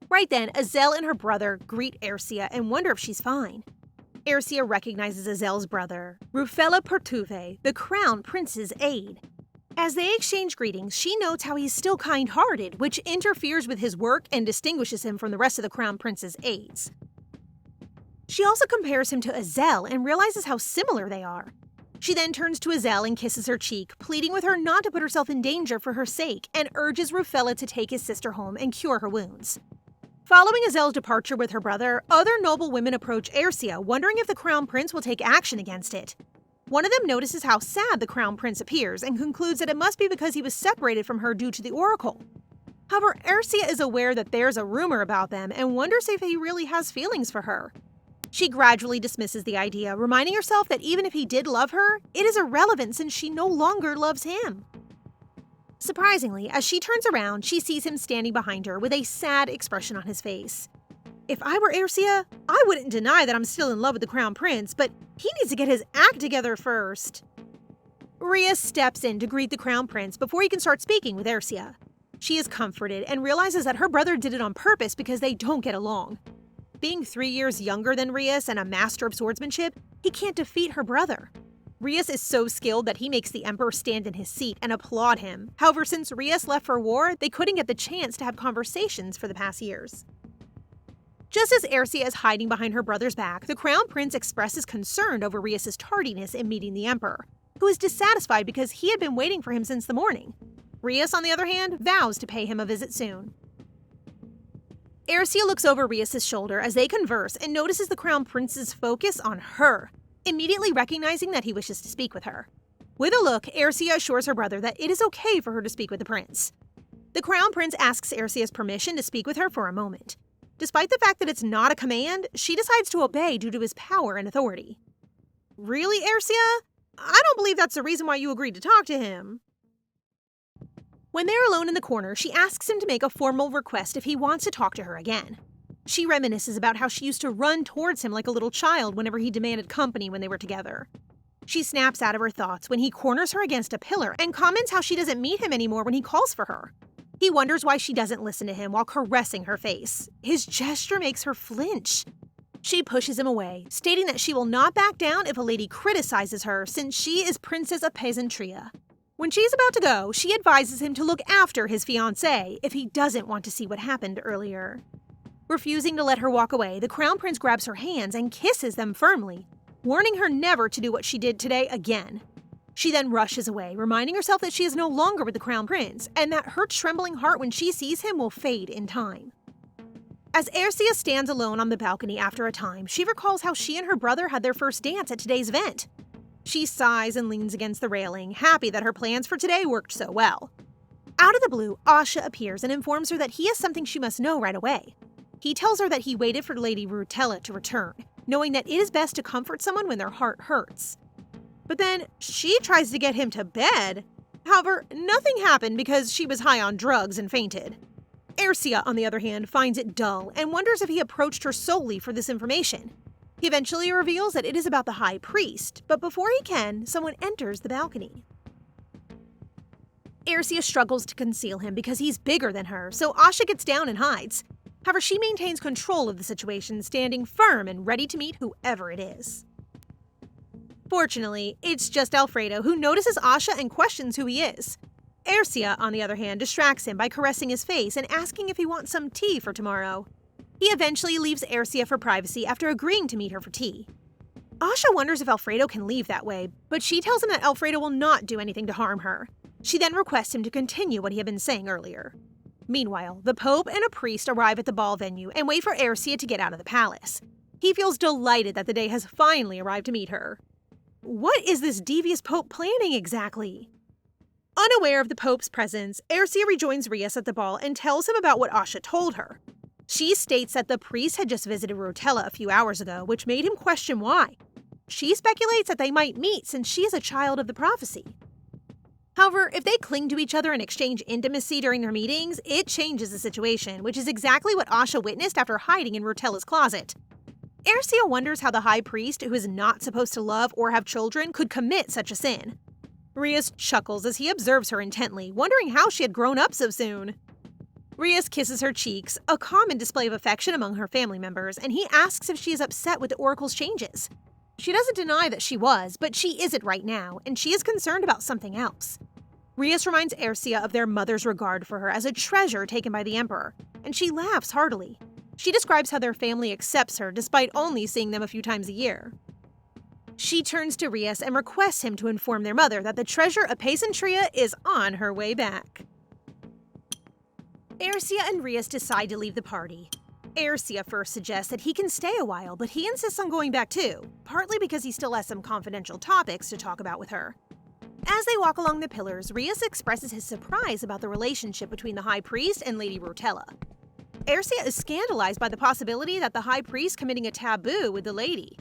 Right then, Azel and her brother greet Ercia and wonder if she's fine. Ercia recognizes Azel's brother, Rufella Pertuve, the crown prince's aide. As they exchange greetings, she notes how he's still kind-hearted, which interferes with his work and distinguishes him from the rest of the crown prince's aides. She also compares him to Azel and realizes how similar they are. She then turns to Azel and kisses her cheek, pleading with her not to put herself in danger for her sake, and urges Ruvella to take his sister home and cure her wounds. Following Azel's departure with her brother, other noble women approach Aercia, wondering if the Crown Prince will take action against it. One of them notices how sad the Crown Prince appears and concludes that it must be because he was separated from her due to the Oracle. However, Aercia is aware that there's a rumor about them and wonders if he really has feelings for her. She gradually dismisses the idea, reminding herself that even if he did love her, it is irrelevant since she no longer loves him. Surprisingly, as she turns around, she sees him standing behind her with a sad expression on his face. If I were Aercia, I wouldn't deny that I'm still in love with the Crown Prince, but he needs to get his act together first. Rhea steps in to greet the Crown Prince before he can start speaking with Aercia. She is comforted and realizes that her brother did it on purpose because they don't get along. Being 3 years younger than Rhys and a master of swordsmanship, he can't defeat her brother. Rhys is so skilled that he makes the Emperor stand in his seat and applaud him. However, since Rhys left for war, they couldn't get the chance to have conversations for the past years. Just as Aercia is hiding behind her brother's back, the Crown Prince expresses concern over Rhys' tardiness in meeting the Emperor, who is dissatisfied because he had been waiting for him since the morning. Rhys, on the other hand, vows to pay him a visit soon. Aercia looks over Rhys' shoulder as they converse and notices the Crown Prince's focus on her, immediately recognizing that he wishes to speak with her. With a look, Aercia assures her brother that it is okay for her to speak with the prince. The Crown Prince asks Aercia's permission to speak with her for a moment. Despite the fact that it's not a command, she decides to obey due to his power and authority. Really, Aercia? I don't believe that's the reason why you agreed to talk to him. When they're alone in the corner, she asks him to make a formal request if he wants to talk to her again. She reminisces about how she used to run towards him like a little child whenever he demanded company when they were together. She snaps out of her thoughts when he corners her against a pillar and comments how she doesn't meet him anymore when he calls for her. He wonders why she doesn't listen to him while caressing her face. His gesture makes her flinch. She pushes him away, stating that she will not back down if a lady criticizes her since she is Princess of Pesentria. When she's about to go, she advises him to look after his fiancée if he doesn't want to see what happened earlier. Refusing to let her walk away, the Crown Prince grabs her hands and kisses them firmly, warning her never to do what she did today again. She then rushes away, reminding herself that she is no longer with the Crown Prince and that her trembling heart when she sees him will fade in time. As Aercia stands alone on the balcony after a time, she recalls how she and her brother had their first dance at today's event. She sighs and leans against the railing, happy that her plans for today worked so well. Out of the blue, Asha appears and informs her that he has something she must know right away. He tells her that he waited for Lady Lurhtella to return, knowing that it is best to comfort someone when their heart hurts. But then, she tries to get him to bed. However, nothing happened because she was high on drugs and fainted. Aercia, on the other hand, finds it dull and wonders if he approached her solely for this information. He eventually reveals that it is about the High Priest, but before he can, someone enters the balcony. Aercia struggles to conceal him because he's bigger than her, so Asha gets down and hides. However, she maintains control of the situation, standing firm and ready to meet whoever it is. Fortunately, it's just Alfredo who notices Asha and questions who he is. Aercia, on the other hand, distracts him by caressing his face and asking if he wants some tea for tomorrow. He eventually leaves Aercia for privacy after agreeing to meet her for tea. Asha wonders if Alfredo can leave that way, but she tells him that Alfredo will not do anything to harm her. She then requests him to continue what he had been saying earlier. Meanwhile, the Pope and a priest arrive at the ball venue and wait for Aercia to get out of the palace. He feels delighted that the day has finally arrived to meet her. What is this devious Pope planning exactly? Unaware of the Pope's presence, Aercia rejoins Rhys at the ball and tells him about what Asha told her. She states that the priest had just visited Lurhtella a few hours ago, which made him question why. She speculates that they might meet since she is a child of the prophecy. However, if they cling to each other and exchange intimacy during their meetings, it changes the situation, which is exactly what Asha witnessed after hiding in Lurhtella's closet. Aercia wonders how the High Priest, who is not supposed to love or have children, could commit such a sin. Rhys chuckles as he observes her intently, wondering how she had grown up so soon. Rhys kisses her cheeks, a common display of affection among her family members, and he asks if she is upset with the Oracle's changes. She doesn't deny that she was, but she isn't right now, and she is concerned about something else. Rhys reminds Aercia of their mother's regard for her as a treasure taken by the Emperor, and she laughs heartily. She describes how their family accepts her despite only seeing them a few times a year. She turns to Rias and requests him to inform their mother that the treasure of Pesentria is on her way back. Ercia and Rias decide to leave the party. Ercia first suggests that he can stay a while, but he insists on going back too, partly because he still has some confidential topics to talk about with her. As they walk along the pillars, Rias expresses his surprise about the relationship between the High Priest and Lady Lurhtella. Ercia is scandalized by the possibility that the High Priest committing a taboo with the lady.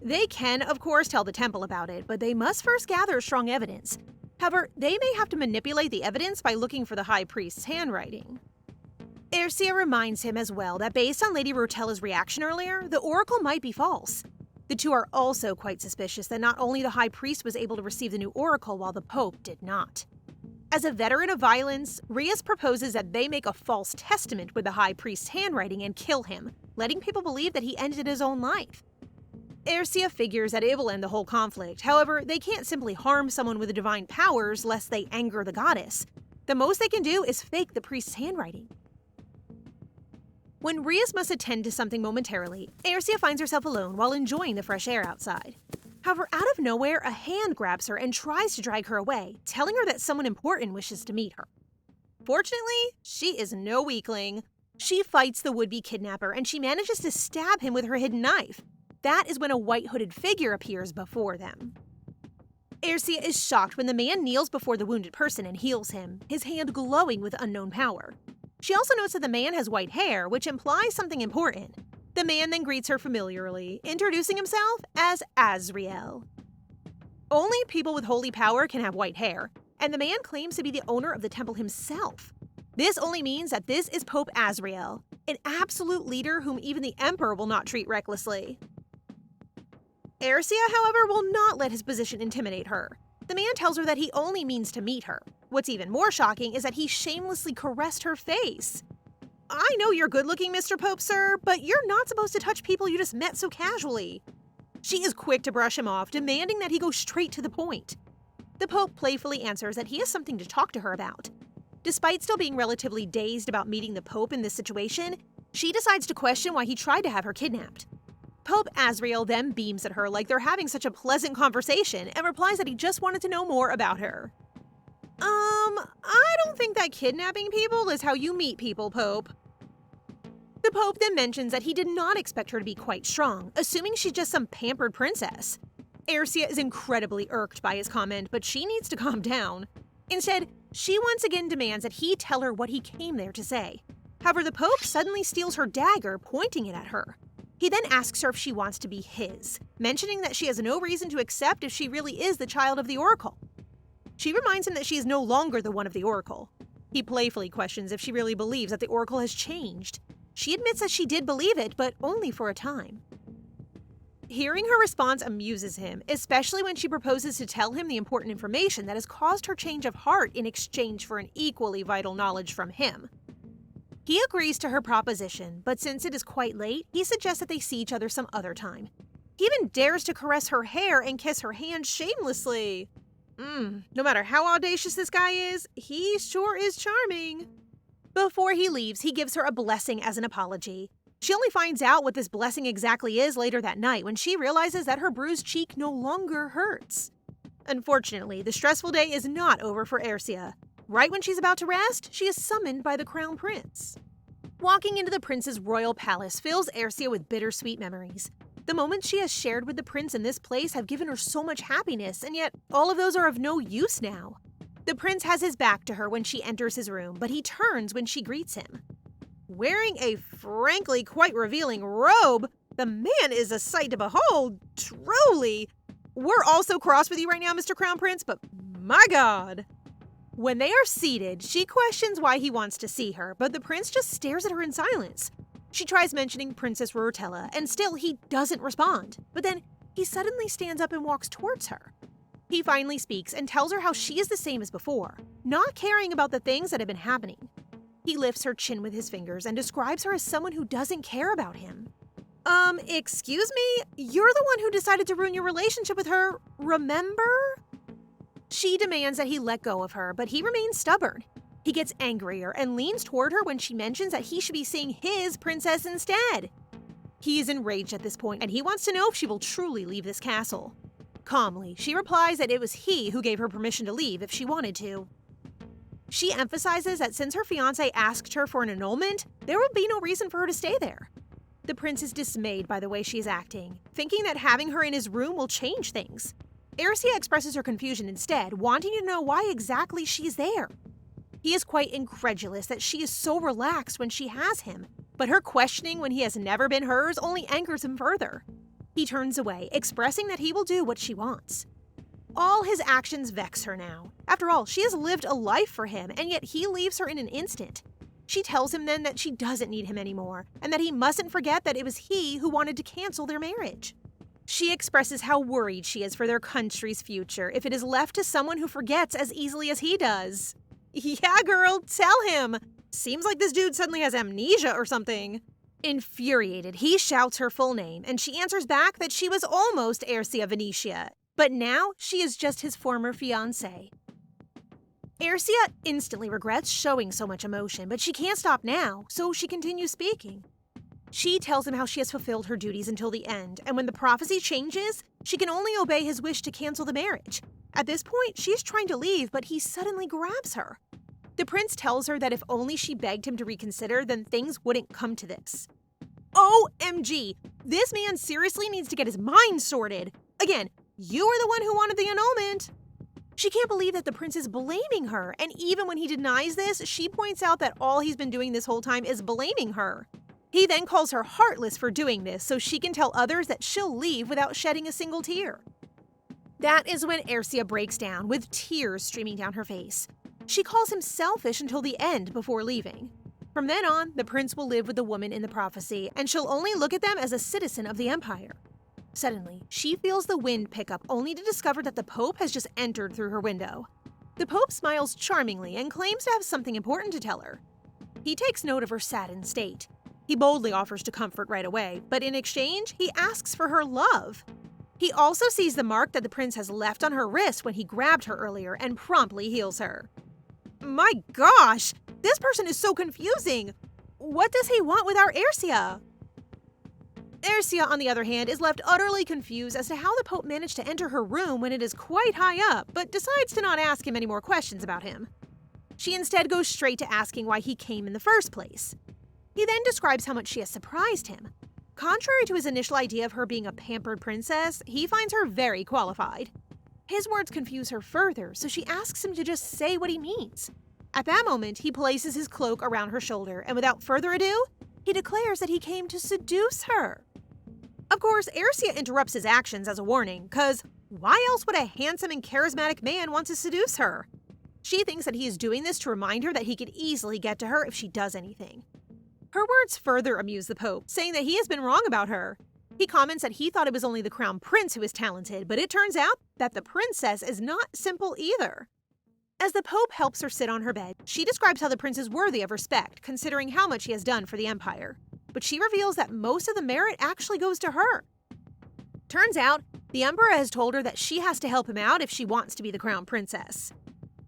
They can, of course, tell the temple about it, but they must first gather strong evidence. However, they may have to manipulate the evidence by looking for the High Priest's handwriting. Ercia reminds him as well that based on Lady Lurhtella's reaction earlier, the oracle might be false. The two are also quite suspicious that not only the High Priest was able to receive the new oracle while the Pope did not. As a veteran of violence, Rias proposes that they make a false testament with the High Priest's handwriting and kill him, letting people believe that he ended his own life. Ercia figures that it will end the whole conflict. However, they can't simply harm someone with divine powers lest they anger the goddess. The most they can do is fake the priest's handwriting. When Rias must attend to something momentarily, Ercia finds herself alone while enjoying the fresh air outside. However, out of nowhere, a hand grabs her and tries to drag her away, telling her that someone important wishes to meet her. Fortunately, she is no weakling. She fights the would-be kidnapper and she manages to stab him with her hidden knife. That is when a white hooded figure appears before them. Ercia is shocked when the man kneels before the wounded person and heals him, his hand glowing with unknown power. She also notes that the man has white hair, which implies something important. The man then greets her familiarly, introducing himself as Azriel. Only people with holy power can have white hair, and the man claims to be the owner of the temple himself. This only means that this is Pope Azriel, an absolute leader whom even the emperor will not treat recklessly. Ercia, however, will not let his position intimidate her. The man tells her that he only means to meet her. What's even more shocking is that he shamelessly caressed her face. I know you're good-looking, Mr. Pope, sir, but you're not supposed to touch people you just met so casually. She is quick to brush him off, demanding that he go straight to the point. The Pope playfully answers that he has something to talk to her about. Despite still being relatively dazed about meeting the Pope in this situation, she decides to question why he tried to have her kidnapped. Pope Azriel then beams at her like they're having such a pleasant conversation and replies that he just wanted to know more about her. I don't think that kidnapping people is how you meet people, Pope. The Pope then mentions that he did not expect her to be quite strong, assuming she's just some pampered princess. Ercia is incredibly irked by his comment, but she needs to calm down. Instead, she once again demands that he tell her what he came there to say. However, the Pope suddenly steals her dagger, pointing it at her. He then asks her if she wants to be his, mentioning that she has no reason to accept if she really is the child of the oracle. She reminds him that she is no longer the one of the oracle. He playfully questions if she really believes that the oracle has changed. She admits that she did believe it, but only for a time. Hearing her response amuses him, especially when she proposes to tell him the important information that has caused her change of heart in exchange for an equally vital knowledge from him. He agrees to her proposition, but since it is quite late, he suggests that they see each other some other time. He even dares to caress her hair and kiss her hand shamelessly. No matter how audacious this guy is, he sure is charming. Before he leaves, he gives her a blessing as an apology. She only finds out what this blessing exactly is later that night when she realizes that her bruised cheek no longer hurts. Unfortunately, the stressful day is not over for Ercia. Right when she's about to rest, she is summoned by the crown prince. Walking into the prince's royal palace fills Ercia with bittersweet memories. The moments she has shared with the prince in this place have given her so much happiness, and yet all of those are of no use now. The prince has his back to her when she enters his room, but he turns when she greets him. Wearing a frankly quite revealing robe, the man is a sight to behold, truly. We're also cross with you right now, Mr. Crown Prince, but my God. When they are seated, she questions why he wants to see her, but the prince just stares at her in silence. She tries mentioning Princess Lurhtella, and still he doesn't respond. But then he suddenly stands up and walks towards her. He finally speaks and tells her how she is the same as before, not caring about the things that have been happening. He lifts her chin with his fingers and describes her as someone who doesn't care about him. Excuse me? You're the one who decided to ruin your relationship with her, remember? She demands that he let go of her, but he remains stubborn. He gets angrier and leans toward her when she mentions that he should be seeing his princess instead. He is enraged at this point, and he wants to know if she will truly leave this castle. Calmly, she replies that it was he who gave her permission to leave if she wanted to. She emphasizes that since her fiancé asked her for an annulment, there would be no reason for her to stay there. The prince is dismayed by the way she is acting, thinking that having her in his room will change things. Erosia expresses her confusion instead, wanting to know why exactly she's there. He is quite incredulous that she is so relaxed when she has him, but her questioning when he has never been hers only angers him further. He turns away, expressing that he will do what she wants. All his actions vex her now. After all, she has lived a life for him, and yet he leaves her in an instant. She tells him then that she doesn't need him anymore, and that he mustn't forget that it was he who wanted to cancel their marriage. She expresses how worried she is for their country's future if it is left to someone who forgets as easily as he does. Yeah, girl, tell him! Seems like this dude suddenly has amnesia or something. Infuriated, he shouts her full name, and she answers back that she was almost Ercia Venetia, but now she is just his former fiancé. Ercia instantly regrets showing so much emotion, but she can't stop now, so she continues speaking. She tells him how she has fulfilled her duties until the end, and when the prophecy changes, she can only obey his wish to cancel the marriage. At this point, she's trying to leave, but he suddenly grabs her. The prince tells her that if only she begged him to reconsider, then things wouldn't come to this. OMG! This man seriously needs to get his mind sorted. Again, you were the one who wanted the annulment. She can't believe that the prince is blaming her, and even when he denies this, she points out that all he's been doing this whole time is blaming her. He then calls her heartless for doing this so she can tell others that she'll leave without shedding a single tear. That is when Ercia breaks down, with tears streaming down her face. She calls him selfish until the end before leaving. From then on, the prince will live with the woman in the prophecy, and she'll only look at them as a citizen of the empire. Suddenly, she feels the wind pick up only to discover that the Pope has just entered through her window. The Pope smiles charmingly and claims to have something important to tell her. He takes note of her saddened state. He boldly offers to comfort right away, but in exchange, he asks for her love. He also sees the mark that the prince has left on her wrist when he grabbed her earlier and promptly heals her. My gosh, this person is so confusing. What does he want with our Ercia? Ercia, on the other hand, is left utterly confused as to how the Pope managed to enter her room when it is quite high up, but decides to not ask him any more questions about him. She instead goes straight to asking why he came in the first place. He then describes how much she has surprised him. Contrary to his initial idea of her being a pampered princess, he finds her very qualified. His words confuse her further, so she asks him to just say what he means. At that moment, he places his cloak around her shoulder, and without further ado, he declares that he came to seduce her. Of course, Ercia interrupts his actions as a warning, cause why else would a handsome and charismatic man want to seduce her? She thinks that he is doing this to remind her that he could easily get to her if she does anything. Her words further amuse the Pope, saying that he has been wrong about her. He comments that he thought it was only the crown prince who was talented, but it turns out that the princess is not simple either. As the Pope helps her sit on her bed, she describes how the prince is worthy of respect, considering how much he has done for the empire. But she reveals that most of the merit actually goes to her. Turns out, the emperor has told her that she has to help him out if she wants to be the crown princess.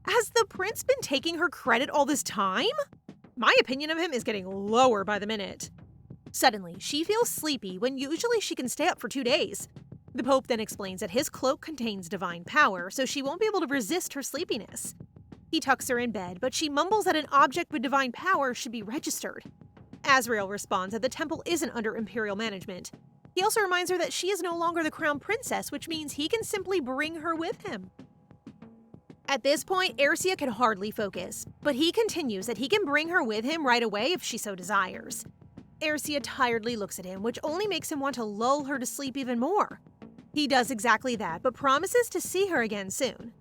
Has the prince been taking her credit all this time? My opinion of him is getting lower by the minute. Suddenly, she feels sleepy when usually she can stay up for 2 days. The Pope then explains that his cloak contains divine power, so she won't be able to resist her sleepiness. He tucks her in bed, but she mumbles that an object with divine power should be registered. Azrael responds that the temple isn't under imperial management. He also reminds her that she is no longer the crown princess, which means he can simply bring her with him. At this point, Ercia can hardly focus, but he continues that he can bring her with him right away if she so desires. Ercia tiredly looks at him, which only makes him want to lull her to sleep even more. He does exactly that, but promises to see her again soon.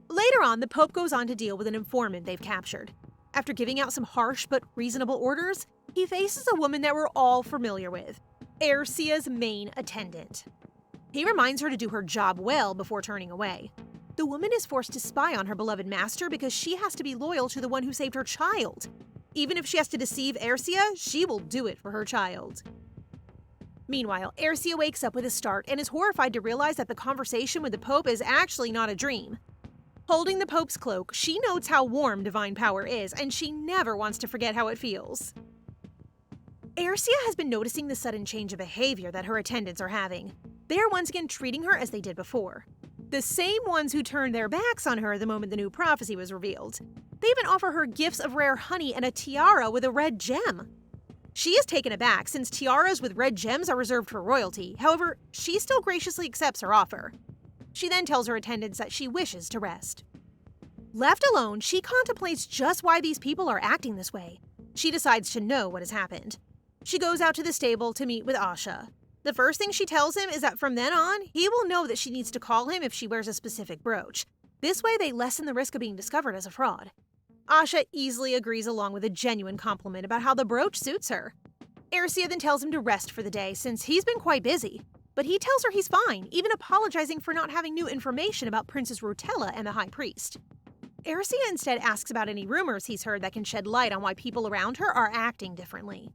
Later on, the Pope goes on to deal with an informant they've captured. After giving out some harsh but reasonable orders, he faces a woman that we're all familiar with, Ercia's main attendant. He reminds her to do her job well before turning away. The woman is forced to spy on her beloved master because she has to be loyal to the one who saved her child. Even if she has to deceive Ercia, she will do it for her child. Meanwhile, Ercia wakes up with a start and is horrified to realize that the conversation with the Pope is actually not a dream. Holding the Pope's cloak, she notes how warm divine power is, and she never wants to forget how it feels. Ercia has been noticing the sudden change of behavior that her attendants are having. They are once again treating her as they did before. The same ones who turned their backs on her the moment the new prophecy was revealed. They even offer her gifts of rare honey and a tiara with a red gem. She is taken aback since tiaras with red gems are reserved for royalty. However, she still graciously accepts her offer. She then tells her attendants that she wishes to rest. Left alone, she contemplates just why these people are acting this way. She decides to know what has happened. She goes out to the stable to meet with Asha. The first thing she tells him is that from then on, he will know that she needs to call him if she wears a specific brooch. This way, they lessen the risk of being discovered as a fraud. Asha easily agrees along with a genuine compliment about how the brooch suits her. Ercia then tells him to rest for the day since he's been quite busy. But he tells her he's fine, even apologizing for not having new information about Princess Lurhtella and the High Priest. Ercia instead asks about any rumors he's heard that can shed light on why people around her are acting differently.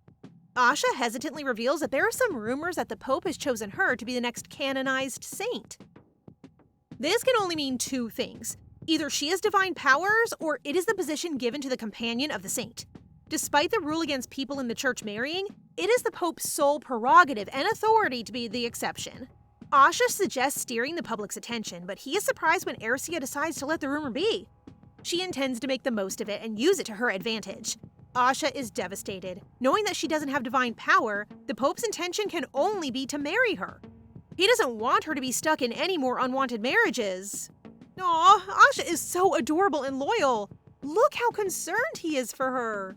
Asha hesitantly reveals that there are some rumors that the Pope has chosen her to be the next canonized saint. This can only mean two things. Either she has divine powers, or it is the position given to the companion of the saint. Despite the rule against people in the church marrying, it is the Pope's sole prerogative and authority to be the exception. Asha suggests steering the public's attention, but he is surprised when Ercia decides to let the rumor be. She intends to make the most of it and use it to her advantage. Asha is devastated. Knowing that she doesn't have divine power, the Pope's intention can only be to marry her. He doesn't want her to be stuck in any more unwanted marriages. Aw, Asha is so adorable and loyal. Look how concerned he is for her.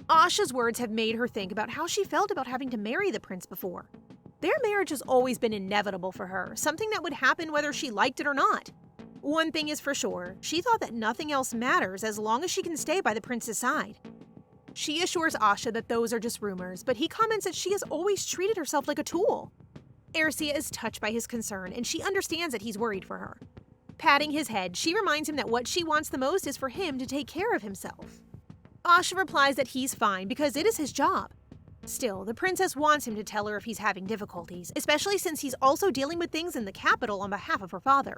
Asha's words have made her think about how she felt about having to marry the prince before. Their marriage has always been inevitable for her, something that would happen whether she liked it or not. One thing is for sure, she thought that nothing else matters as long as she can stay by the prince's side. She assures Asha that those are just rumors, but he comments that she has always treated herself like a tool. Ercia is touched by his concern, and she understands that he's worried for her. Patting his head, she reminds him that what she wants the most is for him to take care of himself. Asha replies that he's fine because it is his job. Still, the princess wants him to tell her if he's having difficulties, especially since he's also dealing with things in the capital on behalf of her father.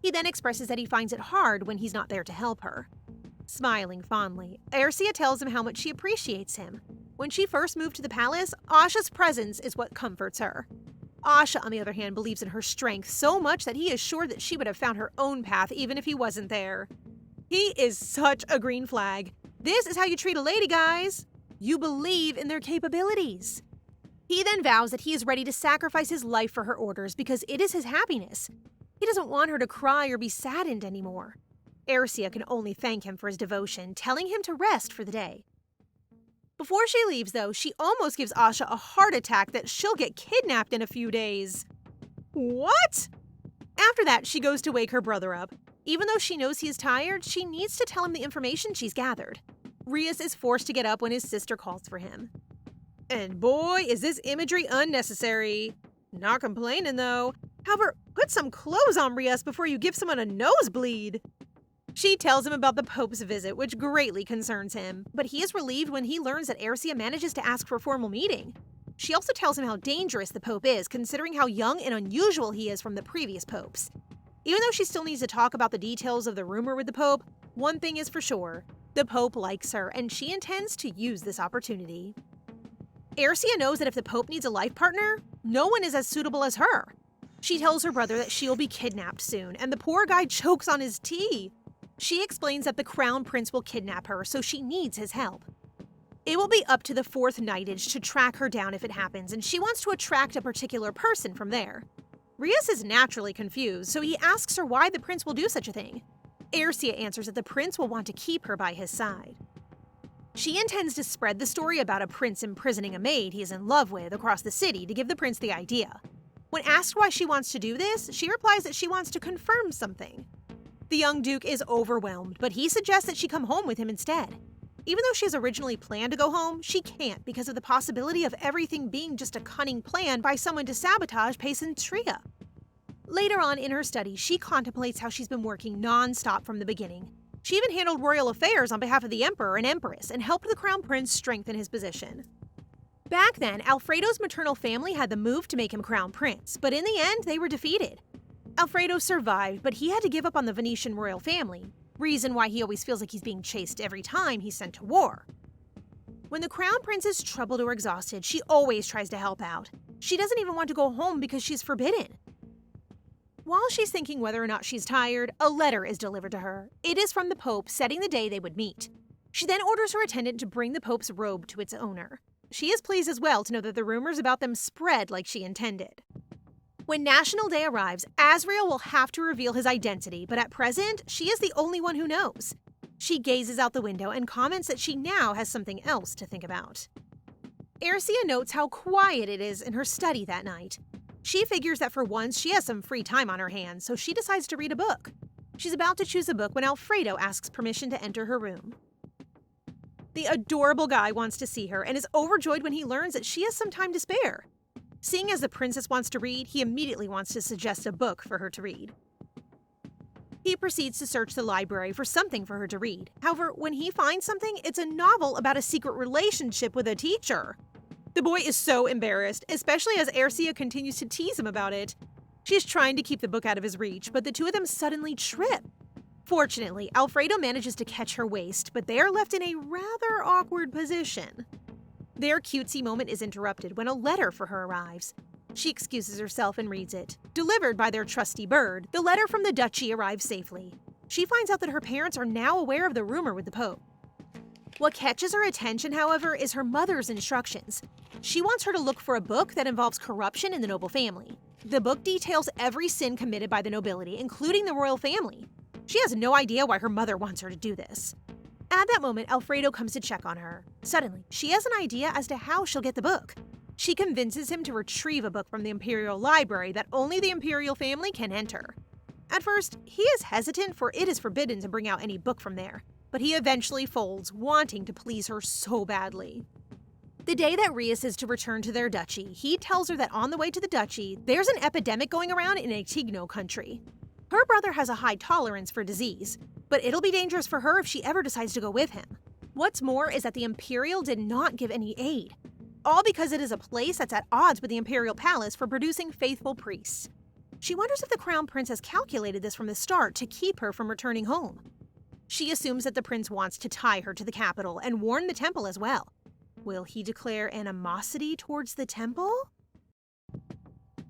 He then expresses that he finds it hard when he's not there to help her. Smiling fondly, Ercia tells him how much she appreciates him. When she first moved to the palace, Asha's presence is what comforts her. Asha, on the other hand, believes in her strength so much that he is sure that she would have found her own path even if he wasn't there. He is such a green flag. This is how you treat a lady, guys. You believe in their capabilities. He then vows that he is ready to sacrifice his life for her orders because it is his happiness. He doesn't want her to cry or be saddened anymore. Ercia can only thank him for his devotion, telling him to rest for the day. Before she leaves, though, she almost gives Asha a heart attack that she'll get kidnapped in a few days. What? After that, she goes to wake her brother up. Even though she knows he is tired, she needs to tell him the information she's gathered. Rias is forced to get up when his sister calls for him. And boy, is this imagery unnecessary. Not complaining, though. However, put some clothes on, Rias, before you give someone a nosebleed. She tells him about the Pope's visit, which greatly concerns him, but he is relieved when he learns that Ercia manages to ask for a formal meeting. She also tells him how dangerous the Pope is, considering how young and unusual he is from the previous popes. Even though she still needs to talk about the details of the rumor with the Pope, one thing is for sure, the Pope likes her, and she intends to use this opportunity. Ercia knows that if the Pope needs a life partner, no one is as suitable as her. She tells her brother that she'll be kidnapped soon, and the poor guy chokes on his tea. She explains that the crown prince will kidnap her, so she needs his help. It will be up to the fourth knightage to track her down if it happens, and she wants to attract a particular person from there. Rias is naturally confused, so he asks her why the prince will do such a thing. Ercia answers that the prince will want to keep her by his side. She intends to spread the story about a prince imprisoning a maid he is in love with across the city to give the prince the idea. When asked why she wants to do this, she replies that she wants to confirm something. The young duke is overwhelmed, but he suggests that she come home with him instead. Even though she has originally planned to go home, she can't because of the possibility of everything being just a cunning plan by someone to sabotage Pesentria. Later on in her study, she contemplates how she's been working non-stop from the beginning. She even handled royal affairs on behalf of the emperor and empress and helped the crown prince strengthen his position. Back then, Alfredo's maternal family had the move to make him crown prince, but in the end, they were defeated. Alfredo survived, but he had to give up on the Venetian royal family, reason why he always feels like he's being chased every time he's sent to war. When the crown prince is troubled or exhausted, she always tries to help out. She doesn't even want to go home because she's forbidden. While she's thinking whether or not she's tired, a letter is delivered to her. It is from the Pope setting the day they would meet. She then orders her attendant to bring the Pope's robe to its owner. She is pleased as well to know that the rumors about them spread like she intended. When National Day arrives, Asriel will have to reveal his identity, but at present, she is the only one who knows. She gazes out the window and comments that she now has something else to think about. Ercia notes how quiet it is in her study that night. She figures that for once she has some free time on her hands, so she decides to read a book. She's about to choose a book when Alfredo asks permission to enter her room. The adorable guy wants to see her and is overjoyed when he learns that she has some time to spare. Seeing as the princess wants to read, he immediately wants to suggest a book for her to read. He proceeds to search the library for something for her to read. However, when he finds something, it's a novel about a secret relationship with a teacher. The boy is so embarrassed, especially as Ercia continues to tease him about it. She's trying to keep the book out of his reach, but the two of them suddenly trip. Fortunately, Alfredo manages to catch her waist, but they are left in a rather awkward position. Their cutesy moment is interrupted when a letter for her arrives. She excuses herself and reads it. Delivered by their trusty bird, the letter from the duchy arrives safely. She finds out that her parents are now aware of the rumor with the Pope. What catches her attention, however, is her mother's instructions. She wants her to look for a book that involves corruption in the noble family. The book details every sin committed by the nobility, including the royal family. She has no idea why her mother wants her to do this. At that moment, Alfredo comes to check on her. Suddenly, she has an idea as to how she'll get the book. She convinces him to retrieve a book from the Imperial Library that only the Imperial family can enter. At first, he is hesitant, for it is forbidden to bring out any book from there, but he eventually folds, wanting to please her so badly. The day that Rias is to return to their duchy, he tells her that on the way to the duchy, there's an epidemic going around in Antigno country. Her brother has a high tolerance for disease, but it'll be dangerous for her if she ever decides to go with him. What's more is that the Imperial did not give any aid, all because it is a place that's at odds with the Imperial Palace for producing faithful priests. She wonders if the Crown Prince has calculated this from the start to keep her from returning home. She assumes that the prince wants to tie her to the capital and warn the temple as well. Will he declare animosity towards the temple?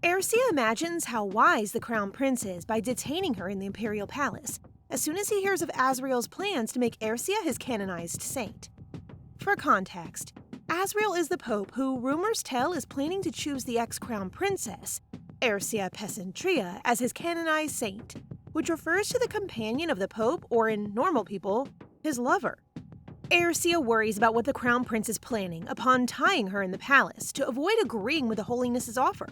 Ercia imagines how wise the Crown Prince is by detaining her in the Imperial Palace, as soon as he hears of Asriel's plans to make Ercia his canonized saint. For context, Asriel is the Pope who rumors tell is planning to choose the ex-Crown Princess, Ercia Pesentria, as his canonized saint, which refers to the companion of the Pope, or in normal people, his lover. Ercia worries about what the Crown Prince is planning upon tying her in the palace to avoid agreeing with the Holiness's offer.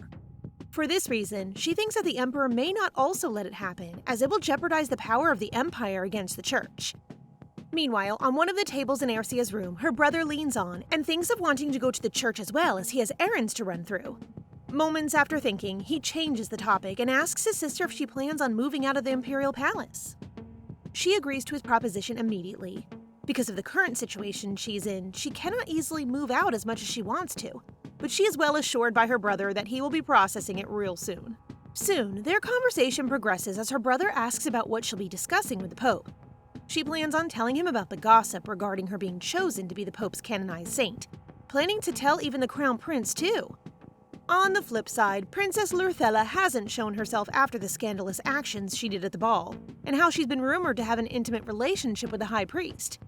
For this reason, she thinks that the Emperor may not also let it happen, as it will jeopardize the power of the Empire against the Church. Meanwhile, on one of the tables in Ercia's room, her brother leans on and thinks of wanting to go to the church as well, as he has errands to run through. Moments after thinking, he changes the topic and asks his sister if she plans on moving out of the Imperial Palace. She agrees to his proposition immediately. Because of the current situation she's in, she cannot easily move out as much as she wants to, but she is well assured by her brother that he will be processing it real soon. Soon, their conversation progresses as her brother asks about what she'll be discussing with the Pope. She plans on telling him about the gossip regarding her being chosen to be the Pope's canonized saint, planning to tell even the Crown Prince too. On the flip side, Princess Lurhtella hasn't shown herself after the scandalous actions she did at the ball, and how she's been rumored to have an intimate relationship with the High Priest.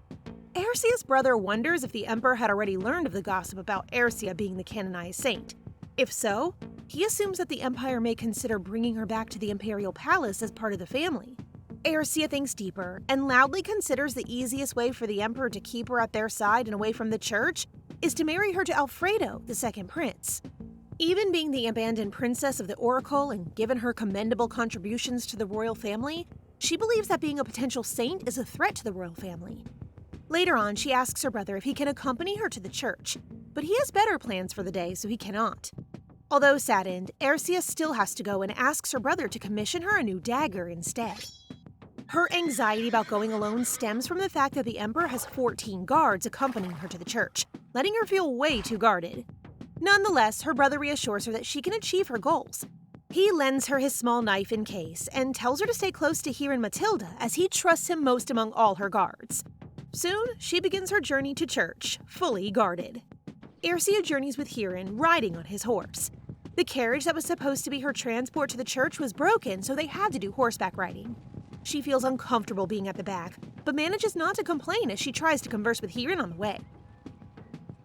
Ercia's brother wonders if the Emperor had already learned of the gossip about Ercia being the canonized saint. If so, he assumes that the Empire may consider bringing her back to the Imperial Palace as part of the family. Ercia thinks deeper and loudly considers the easiest way for the Emperor to keep her at their side and away from the Church is to marry her to Alfredo, the second prince. Even being the abandoned princess of the Oracle and given her commendable contributions to the royal family, she believes that being a potential saint is a threat to the royal family. Later on, she asks her brother if he can accompany her to the church, but he has better plans for the day, so he cannot. Although saddened, Ercia still has to go and asks her brother to commission her a new dagger instead. Her anxiety about going alone stems from the fact that the Emperor has 14 guards accompanying her to the church, letting her feel way too guarded. Nonetheless, her brother reassures her that she can achieve her goals. He lends her his small knife in case and tells her to stay close to Hieron Matilda as he trusts him most among all her guards. Soon, she begins her journey to church, fully guarded. Ercia journeys with Hieron riding on his horse. The carriage that was supposed to be her transport to the church was broken, so they had to do horseback riding. She feels uncomfortable being at the back, but manages not to complain as she tries to converse with Hieron on the way.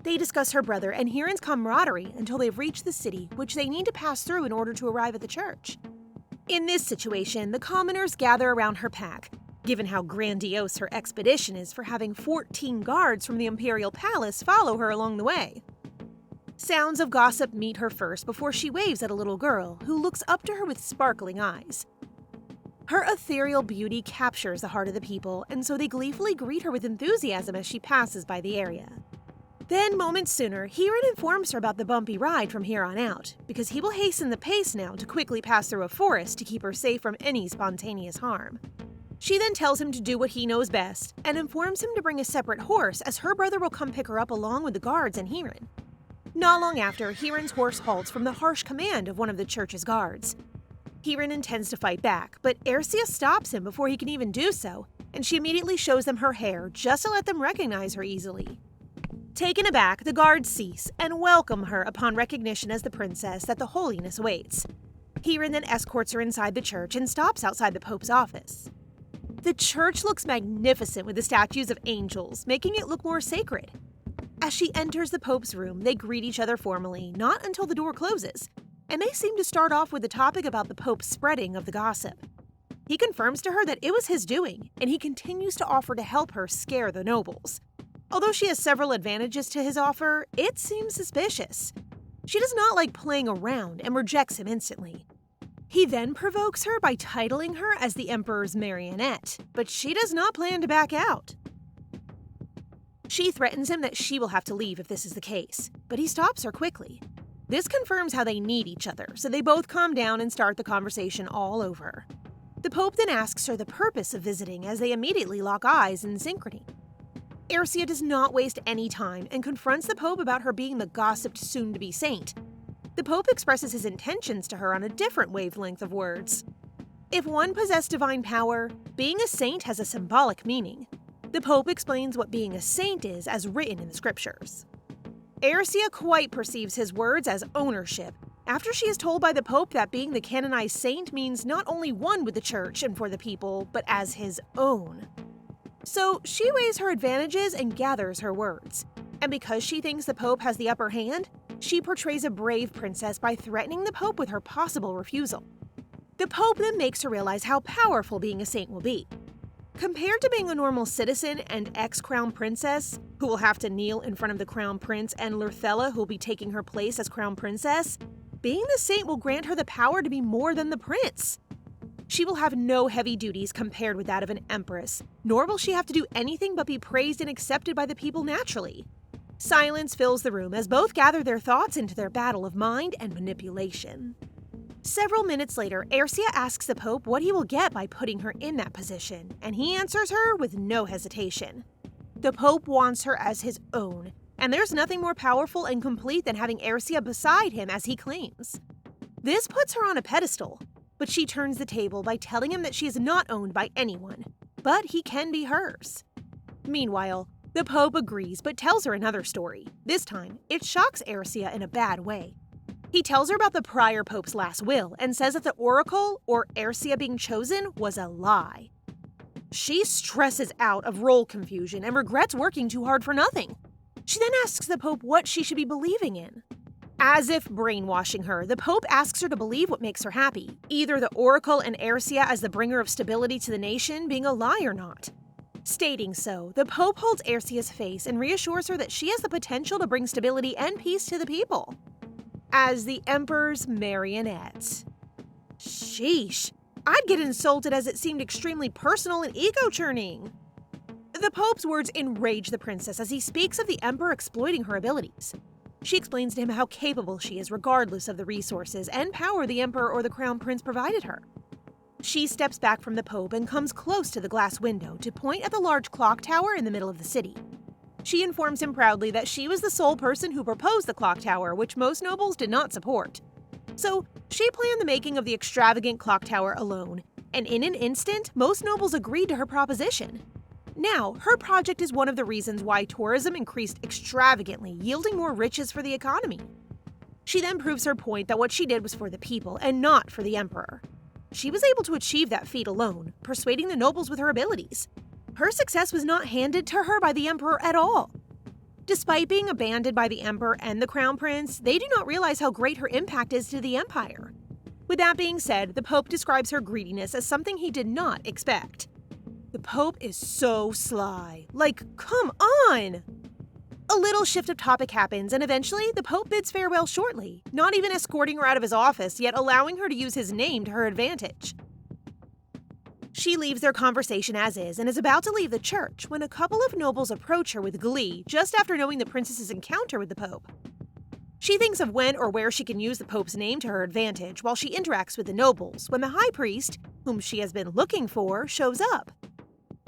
They discuss her brother and Hieron's camaraderie until they've reached the city, which they need to pass through in order to arrive at the church. In this situation, the commoners gather around her pack, given how grandiose her expedition is for having 14 guards from the Imperial Palace follow her along the way. Sounds of gossip meet her first before she waves at a little girl who looks up to her with sparkling eyes. Her ethereal beauty captures the heart of the people, and so they gleefully greet her with enthusiasm as she passes by the area. Then, moments sooner, Hieron informs her about the bumpy ride from here on out, because he will hasten the pace now to quickly pass through a forest to keep her safe from any spontaneous harm. She then tells him to do what he knows best, and informs him to bring a separate horse as her brother will come pick her up along with the guards and Hieron. Not long after, Hieron's horse halts from the harsh command of one of the church's guards. Hieron intends to fight back, but Ercia stops him before he can even do so, and she immediately shows them her hair just to let them recognize her easily. Taken aback, the guards cease and welcome her upon recognition as the princess that the holiness awaits. Hieron then escorts her inside the church and stops outside the Pope's office. The church looks magnificent with the statues of angels, making it look more sacred. As she enters the Pope's room, they greet each other formally, not until the door closes, and they seem to start off with the topic about the Pope's spreading of the gossip. He confirms to her that it was his doing, and he continues to offer to help her scare the nobles. Although she has several advantages to his offer, it seems suspicious. She does not like playing around and rejects him instantly. He then provokes her by titling her as the Emperor's marionette, but she does not plan to back out. She threatens him that she will have to leave if this is the case, but he stops her quickly. This confirms how they need each other, so they both calm down and start the conversation all over. The Pope then asks her the purpose of visiting as they immediately lock eyes in synchrony. Ercia does not waste any time and confronts the Pope about her being the gossiped soon-to-be saint. The Pope expresses his intentions to her on a different wavelength of words. If one possessed divine power, being a saint has a symbolic meaning. The Pope explains what being a saint is as written in the scriptures. Ercia quite perceives his words as ownership, after she is told by the Pope that being the canonized saint means not only one with the church and for the people, but as his own. So she weighs her advantages and gathers her words. And because she thinks the Pope has the upper hand, she portrays a brave princess by threatening the Pope with her possible refusal. The Pope then makes her realize how powerful being a saint will be. Compared to being a normal citizen and ex-crown princess, who will have to kneel in front of the crown prince, and Lurhtella, who will be taking her place as crown princess, being the saint will grant her the power to be more than the prince. She will have no heavy duties compared with that of an empress, nor will she have to do anything but be praised and accepted by the people naturally. Silence fills the room as both gather their thoughts into their battle of mind and manipulation. Several minutes later, Ercia asks the Pope what he will get by putting her in that position, and he answers her with no hesitation. The Pope wants her as his own, and there's nothing more powerful and complete than having Ercia beside him as he claims. This puts her on a pedestal, but she turns the table by telling him that she is not owned by anyone, but he can be hers. Meanwhile, the Pope agrees but tells her another story. This time, it shocks Ercia in a bad way. He tells her about the prior Pope's last will and says that the oracle, or Ercia being chosen, was a lie. She stresses out of role confusion and regrets working too hard for nothing. She then asks the Pope what she should be believing in. As if brainwashing her, the Pope asks her to believe what makes her happy, either the oracle and Ercia as the bringer of stability to the nation being a lie or not. Stating so, the Pope holds Ercia's face and reassures her that she has the potential to bring stability and peace to the people. As the Emperor's marionette. Sheesh, I'd get insulted as it seemed extremely personal and ego-churning. The Pope's words enrage the princess as he speaks of the Emperor exploiting her abilities. She explains to him how capable she is regardless of the resources and power the Emperor or the Crown Prince provided her. She steps back from the Pope and comes close to the glass window to point at the large clock tower in the middle of the city. She informs him proudly that she was the sole person who proposed the clock tower, which most nobles did not support. So she planned the making of the extravagant clock tower alone, and in an instant, most nobles agreed to her proposition. Now, her project is one of the reasons why tourism increased extravagantly, yielding more riches for the economy. She then proves her point that what she did was for the people and not for the emperor. She was able to achieve that feat alone, persuading the nobles with her abilities. Her success was not handed to her by the emperor at all. Despite being abandoned by the emperor and the crown prince, they do not realize how great her impact is to the empire. With that being said, the Pope describes her greediness as something he did not expect. The Pope is so sly. Like, come on! A little shift of topic happens, and eventually, the Pope bids farewell shortly, not even escorting her out of his office, yet allowing her to use his name to her advantage. She leaves their conversation as is and is about to leave the church when a couple of nobles approach her with glee just after knowing the princess's encounter with the Pope. She thinks of when or where she can use the Pope's name to her advantage while she interacts with the nobles when the High Priest, whom she has been looking for, shows up.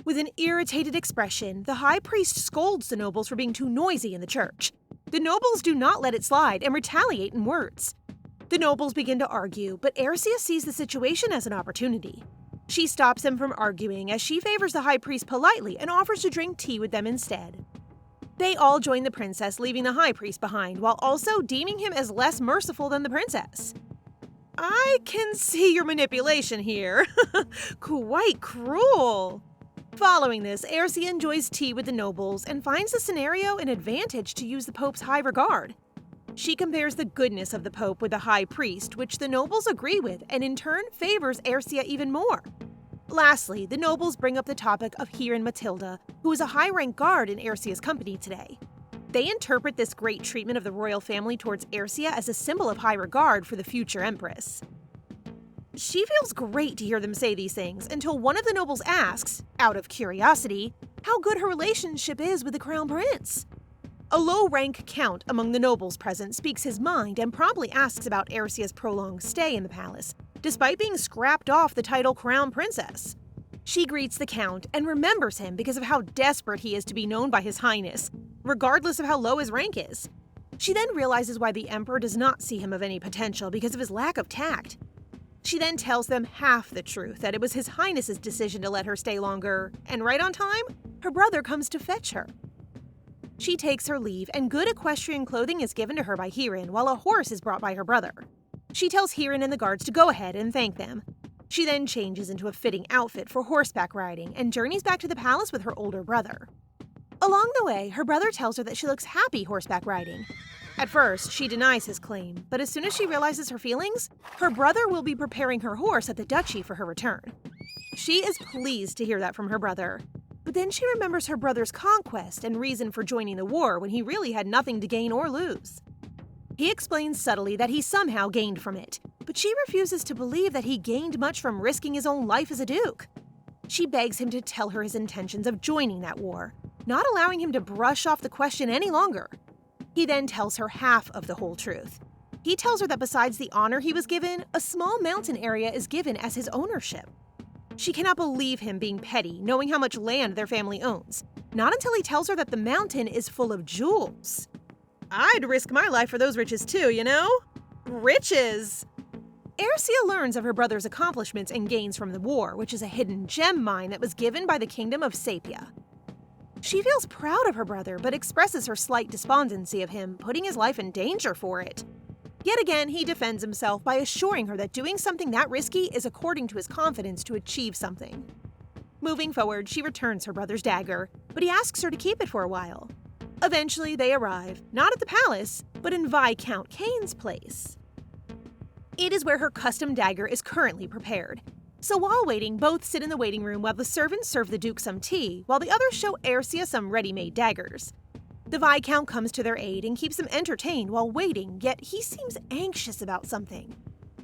With an irritated expression, the High Priest scolds the nobles for being too noisy in the church. The nobles do not let it slide and retaliate in words. The nobles begin to argue, but Ercia sees the situation as an opportunity. She stops them from arguing as she favors the High Priest politely and offers to drink tea with them instead. They all join the princess, leaving the High Priest behind, while also deeming him as less merciful than the princess. I can see your manipulation here. Quite cruel. Following this, Ercia enjoys tea with the nobles and finds the scenario an advantage to use the Pope's high regard. She compares the goodness of the Pope with the High Priest, which the nobles agree with, and in turn favors Ercia even more. Lastly, the nobles bring up the topic of Hirin Matilda, who is a high-rank guard in Ercia's company today. They interpret this great treatment of the royal family towards Ercia as a symbol of high regard for the future empress. She feels great to hear them say these things until one of the nobles asks, out of curiosity, how good her relationship is with the crown prince. A low-rank count among the nobles present speaks his mind and promptly asks about Ercia's prolonged stay in the palace, despite being scrapped off the title crown princess. She greets the count and remembers him because of how desperate he is to be known by His Highness, regardless of how low his rank is. She then realizes why the emperor does not see him of any potential because of his lack of tact. She then tells them half the truth, that it was His Highness's decision to let her stay longer, and right on time, her brother comes to fetch her. She takes her leave, and good equestrian clothing is given to her by Hirin, while a horse is brought by her brother. She tells Hirin and the guards to go ahead and thank them. She then changes into a fitting outfit for horseback riding and journeys back to the palace with her older brother. Along the way, her brother tells her that she looks happy horseback riding. At first, she denies his claim, but as soon as she realizes her feelings, her brother will be preparing her horse at the duchy for her return. She is pleased to hear that from her brother, but then she remembers her brother's conquest and reason for joining the war when he really had nothing to gain or lose. He explains subtly that he somehow gained from it, but she refuses to believe that he gained much from risking his own life as a duke. She begs him to tell her his intentions of joining that war, not allowing him to brush off the question any longer. He then tells her half of the whole truth. He tells her that besides the honor he was given, a small mountain area is given as his ownership. She cannot believe him being petty, knowing how much land their family owns, not until he tells her that the mountain is full of jewels. I'd risk my life for those riches too, you know? Riches! Ercia learns of her brother's accomplishments and gains from the war, which is a hidden gem mine that was given by the kingdom of Sapia. She feels proud of her brother, but expresses her slight despondency of him putting his life in danger for it. Yet again, he defends himself by assuring her that doing something that risky is according to his confidence to achieve something. Moving forward, she returns her brother's dagger, but he asks her to keep it for a while. Eventually, they arrive, not at the palace, but in Viscount Kane's place. It is where her custom dagger is currently prepared. So while waiting, both sit in the waiting room while the servants serve the Duke some tea, while the others show Ercia some ready-made daggers. The Viscount comes to their aid and keeps them entertained while waiting, yet he seems anxious about something.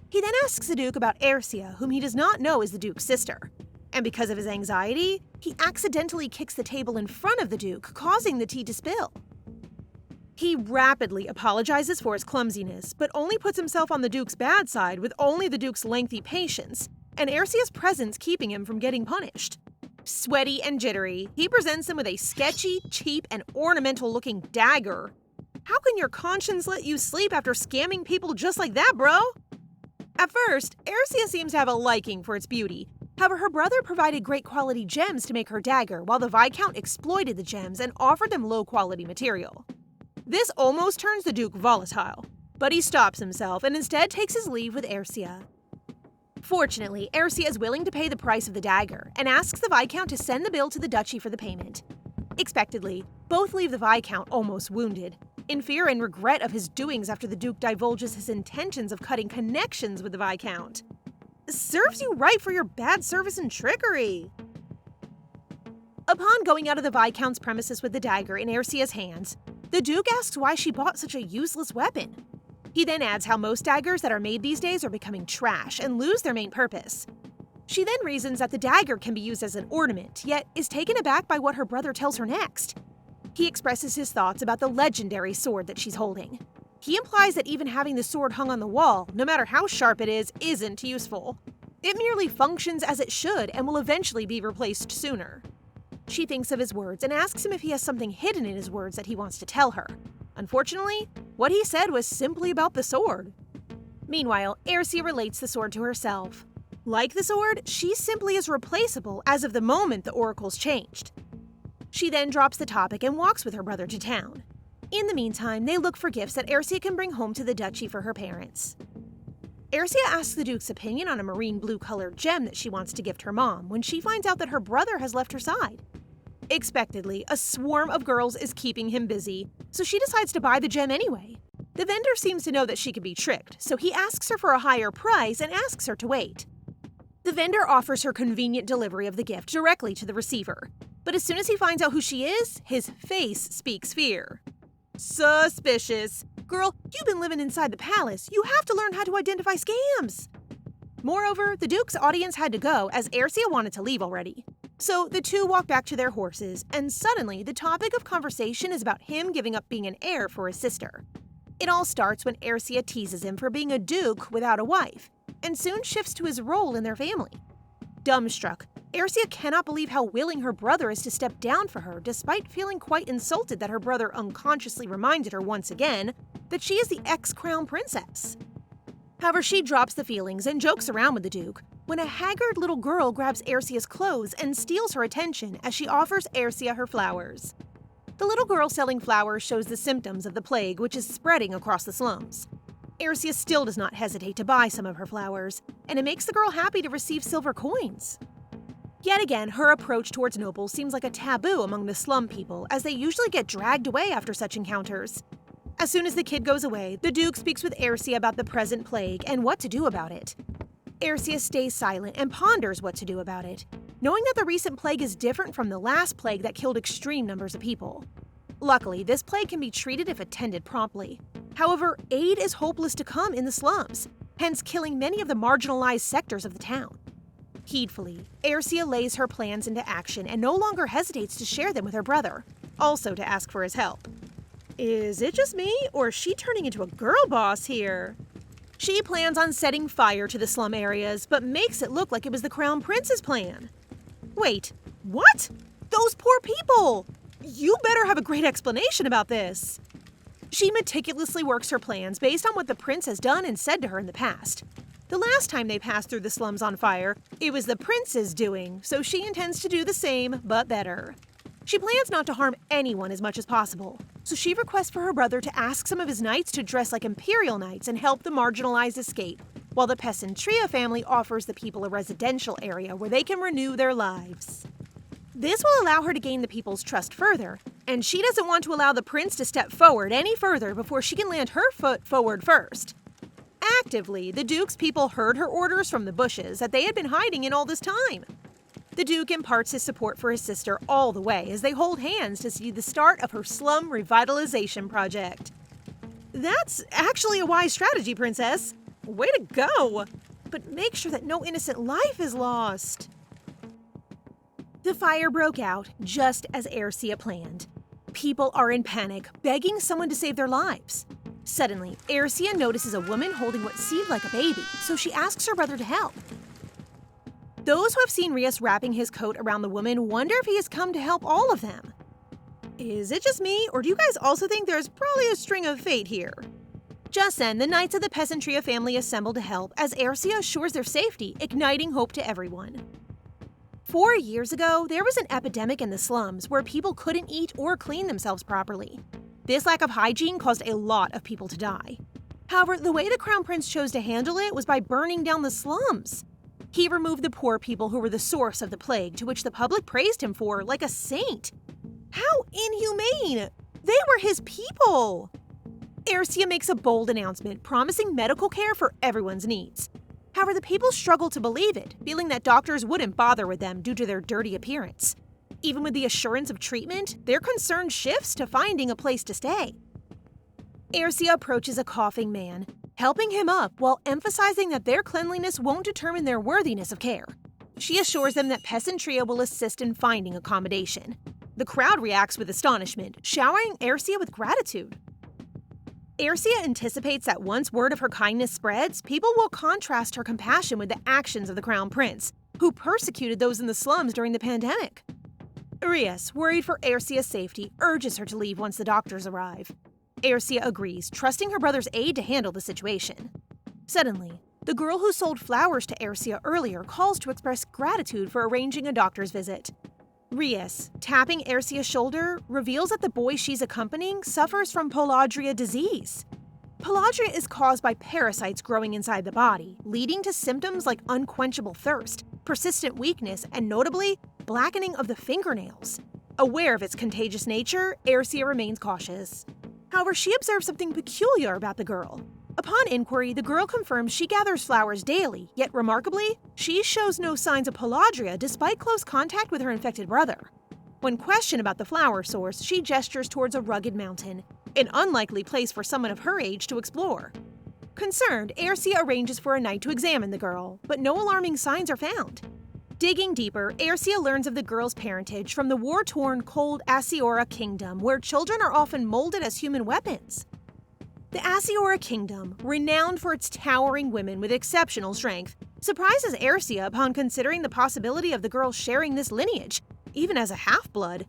He then asks the Duke about Ercia, whom he does not know is the Duke's sister. And because of his anxiety, he accidentally kicks the table in front of the Duke, causing the tea to spill. He rapidly apologizes for his clumsiness, but only puts himself on the Duke's bad side with only the Duke's lengthy patience, and Ercia's presence keeping him from getting punished. Sweaty and jittery, he presents them with a sketchy, cheap, and ornamental-looking dagger. How can your conscience let you sleep after scamming people just like that, bro? At first, Ersia seems to have a liking for its beauty. However, her brother provided great quality gems to make her dagger, while the Viscount exploited the gems and offered them low quality material. This almost turns the Duke volatile, but he stops himself and instead takes his leave with Ersia. Fortunately, Ersia is willing to pay the price of the dagger and asks the Viscount to send the bill to the duchy for the payment. Expectedly, both leave the Viscount almost wounded, in fear and regret of his doings after the Duke divulges his intentions of cutting connections with the Viscount. Serves you right for your bad service and trickery. Upon going out of the Viscount's premises with the dagger in Ersia's hands, the Duke asks why she bought such a useless weapon. He then adds how most daggers that are made these days are becoming trash and lose their main purpose. She then reasons that the dagger can be used as an ornament, yet is taken aback by what her brother tells her next. He expresses his thoughts about the legendary sword that she's holding. He implies that even having the sword hung on the wall, no matter how sharp it is, isn't useful. It merely functions as it should and will eventually be replaced sooner. She thinks of his words and asks him if he has something hidden in his words that he wants to tell her. Unfortunately, what he said was simply about the sword. Meanwhile, Ersia relates the sword to herself. Like the sword, she simply is replaceable as of the moment the oracles changed. She then drops the topic and walks with her brother to town. In the meantime, they look for gifts that Ersia can bring home to the duchy for her parents. Ersia asks the Duke's opinion on a marine blue-colored gem that she wants to gift her mom when she finds out that her brother has left her side. Expectedly, a swarm of girls is keeping him busy, so she decides to buy the gem anyway. The vendor seems to know that she can be tricked, so he asks her for a higher price and asks her to wait. The vendor offers her convenient delivery of the gift directly to the receiver, but as soon as he finds out who she is, his face speaks fear. Suspicious. Girl, you've been living inside the palace. You have to learn how to identify scams. Moreover, the Duke's audience had to go as Ersia wanted to leave already. So the two walk back to their horses, and suddenly the topic of conversation is about him giving up being an heir for his sister. It all starts when Ersia teases him for being a duke without a wife, and soon shifts to his role in their family. Dumbstruck, Ersia cannot believe how willing her brother is to step down for her, despite feeling quite insulted that her brother unconsciously reminded her once again that she is the ex-crown princess. However, she drops the feelings and jokes around with the Duke when a haggard little girl grabs Ersia's clothes and steals her attention as she offers Ersia her flowers. The little girl selling flowers shows the symptoms of the plague which is spreading across the slums. Ersia still does not hesitate to buy some of her flowers, and it makes the girl happy to receive silver coins. Yet again, her approach towards nobles seems like a taboo among the slum people, as they usually get dragged away after such encounters. As soon as the kid goes away, the Duke speaks with Ersia about the present plague and what to do about it. Ersia stays silent and ponders what to do about it, knowing that the recent plague is different from the last plague that killed extreme numbers of people. Luckily, this plague can be treated if attended promptly. However, aid is hopeless to come in the slums, hence killing many of the marginalized sectors of the town. Heedfully, Ersia lays her plans into action and no longer hesitates to share them with her brother, also to ask for his help. Is it just me, or is she turning into a girl boss here? She plans on setting fire to the slum areas, but makes it look like it was the Crown Prince's plan. Wait, what? Those poor people! You better have a great explanation about this. She meticulously works her plans based on what the prince has done and said to her in the past. The last time they passed through the slums on fire, it was the prince's doing, so she intends to do the same, but better. She plans not to harm anyone as much as possible, so she requests for her brother to ask some of his knights to dress like imperial knights and help the marginalized escape, while the Pesentria family offers the people a residential area where they can renew their lives. This will allow her to gain the people's trust further, and she doesn't want to allow the prince to step forward any further before she can land her foot forward first. Actively, the Duke's people heard her orders from the bushes that they had been hiding in all this time. The Duke imparts his support for his sister all the way as they hold hands to see the start of her slum revitalization project. That's actually a wise strategy, Princess. Way to go! But make sure that no innocent life is lost. The fire broke out just as Ersia planned. People are in panic, begging someone to save their lives. Suddenly, Ersia notices a woman holding what seemed like a baby, so she asks her brother to help. Those who have seen Rias wrapping his coat around the woman wonder if he has come to help all of them. Is it just me, or do you guys also think there's probably a string of fate here? Just then, the knights of the Pesentria family assemble to help as Ersia assures their safety, igniting hope to everyone. 4 years ago, there was an epidemic in the slums where people couldn't eat or clean themselves properly. This lack of hygiene caused a lot of people to die. However, the way the Crown Prince chose to handle it was by burning down the slums. He removed the poor people who were the source of the plague, to which the public praised him for like a saint. How inhumane! They were his people! Ersia makes a bold announcement promising medical care for everyone's needs. However, the people struggle to believe it, feeling that doctors wouldn't bother with them due to their dirty appearance. Even with the assurance of treatment, their concern shifts to finding a place to stay. Ersia approaches a coughing man, helping him up while emphasizing that their cleanliness won't determine their worthiness of care. She assures them that Pesentria will assist in finding accommodation. The crowd reacts with astonishment, showering Ersia with gratitude. Ersia anticipates that once word of her kindness spreads, people will contrast her compassion with the actions of the Crown Prince, who persecuted those in the slums during the pandemic. Rias, worried for Ersia's safety, urges her to leave once the doctors arrive. Ersia agrees, trusting her brother's aid to handle the situation. Suddenly, the girl who sold flowers to Ersia earlier calls to express gratitude for arranging a doctor's visit. Rias, tapping Ersia's shoulder, reveals that the boy she's accompanying suffers from peladria disease. Peladria is caused by parasites growing inside the body, leading to symptoms like unquenchable thirst, persistent weakness, and notably, blackening of the fingernails. Aware of its contagious nature, Ersia remains cautious. However, she observes something peculiar about the girl. Upon inquiry, the girl confirms she gathers flowers daily, yet remarkably, she shows no signs of peladria despite close contact with her infected brother. When questioned about the flower source, she gestures towards a rugged mountain, an unlikely place for someone of her age to explore. Concerned, Ersia arranges for a night to examine the girl, but no alarming signs are found. Digging deeper, Ersia learns of the girl's parentage from the war-torn, cold Asora kingdom, where children are often molded as human weapons. The Asora kingdom, renowned for its towering women with exceptional strength, surprises Ersia upon considering the possibility of the girl sharing this lineage, even as a half-blood.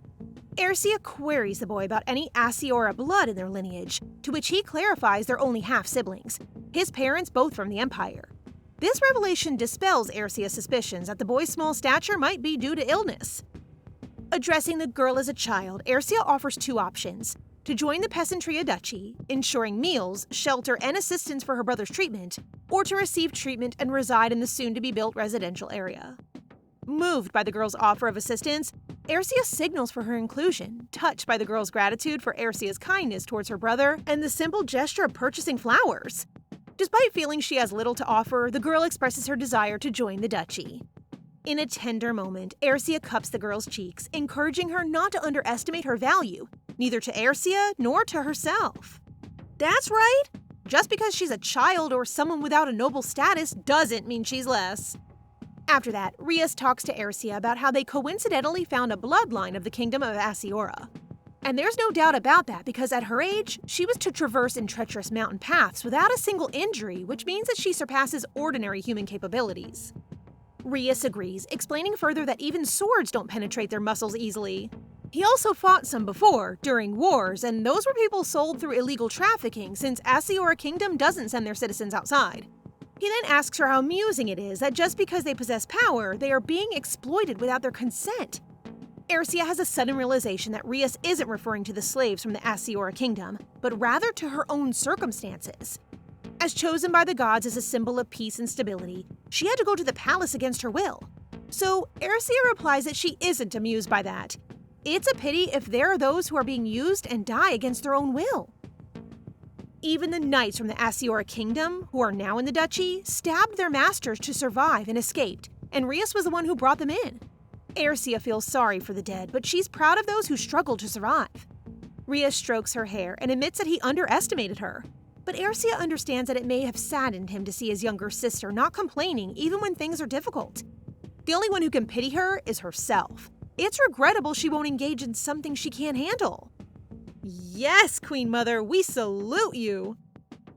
Ersia queries the boy about any Asora blood in their lineage, to which he clarifies they're only half-siblings, his parents both from the Empire. This revelation dispels Ersia's suspicions that the boy's small stature might be due to illness. Addressing the girl as a child, Ersia offers two options: to join the Pesentria duchy, ensuring meals, shelter, and assistance for her brother's treatment, or to receive treatment and reside in the soon-to-be-built residential area. Moved by the girl's offer of assistance, Ersia signals for her inclusion, touched by the girl's gratitude for Ersia's kindness towards her brother and the simple gesture of purchasing flowers. Despite feeling she has little to offer, the girl expresses her desire to join the duchy. In a tender moment, Ersia cups the girl's cheeks, encouraging her not to underestimate her value, neither to Ersia nor to herself. That's right! Just because she's a child or someone without a noble status doesn't mean she's less. After that, Rias talks to Ersia about how they coincidentally found a bloodline of the kingdom of Asora. And there's no doubt about that because at her age, she was to traverse in treacherous mountain paths without a single injury, which means that she surpasses ordinary human capabilities. Rias agrees, explaining further that even swords don't penetrate their muscles easily. He also fought some before, during wars, and those were people sold through illegal trafficking since Asora Kingdom doesn't send their citizens outside. He then asks her how amusing it is that just because they possess power, they are being exploited without their consent. Ersia has a sudden realization that Rias isn't referring to the slaves from the Asora Kingdom, but rather to her own circumstances. As chosen by the gods as a symbol of peace and stability, she had to go to the palace against her will. So Ersia replies that she isn't amused by that. It's a pity if there are those who are being used and die against their own will. Even the knights from the Asora Kingdom, who are now in the duchy, stabbed their masters to survive and escaped, and Rias was the one who brought them in. Ersia feels sorry for the dead, but she's proud of those who struggled to survive. Rias strokes her hair and admits that he underestimated her. But Ersia understands that it may have saddened him to see his younger sister not complaining even when things are difficult. The only one who can pity her is herself. It's regrettable she won't engage in something she can't handle. Yes, Queen Mother, we salute you!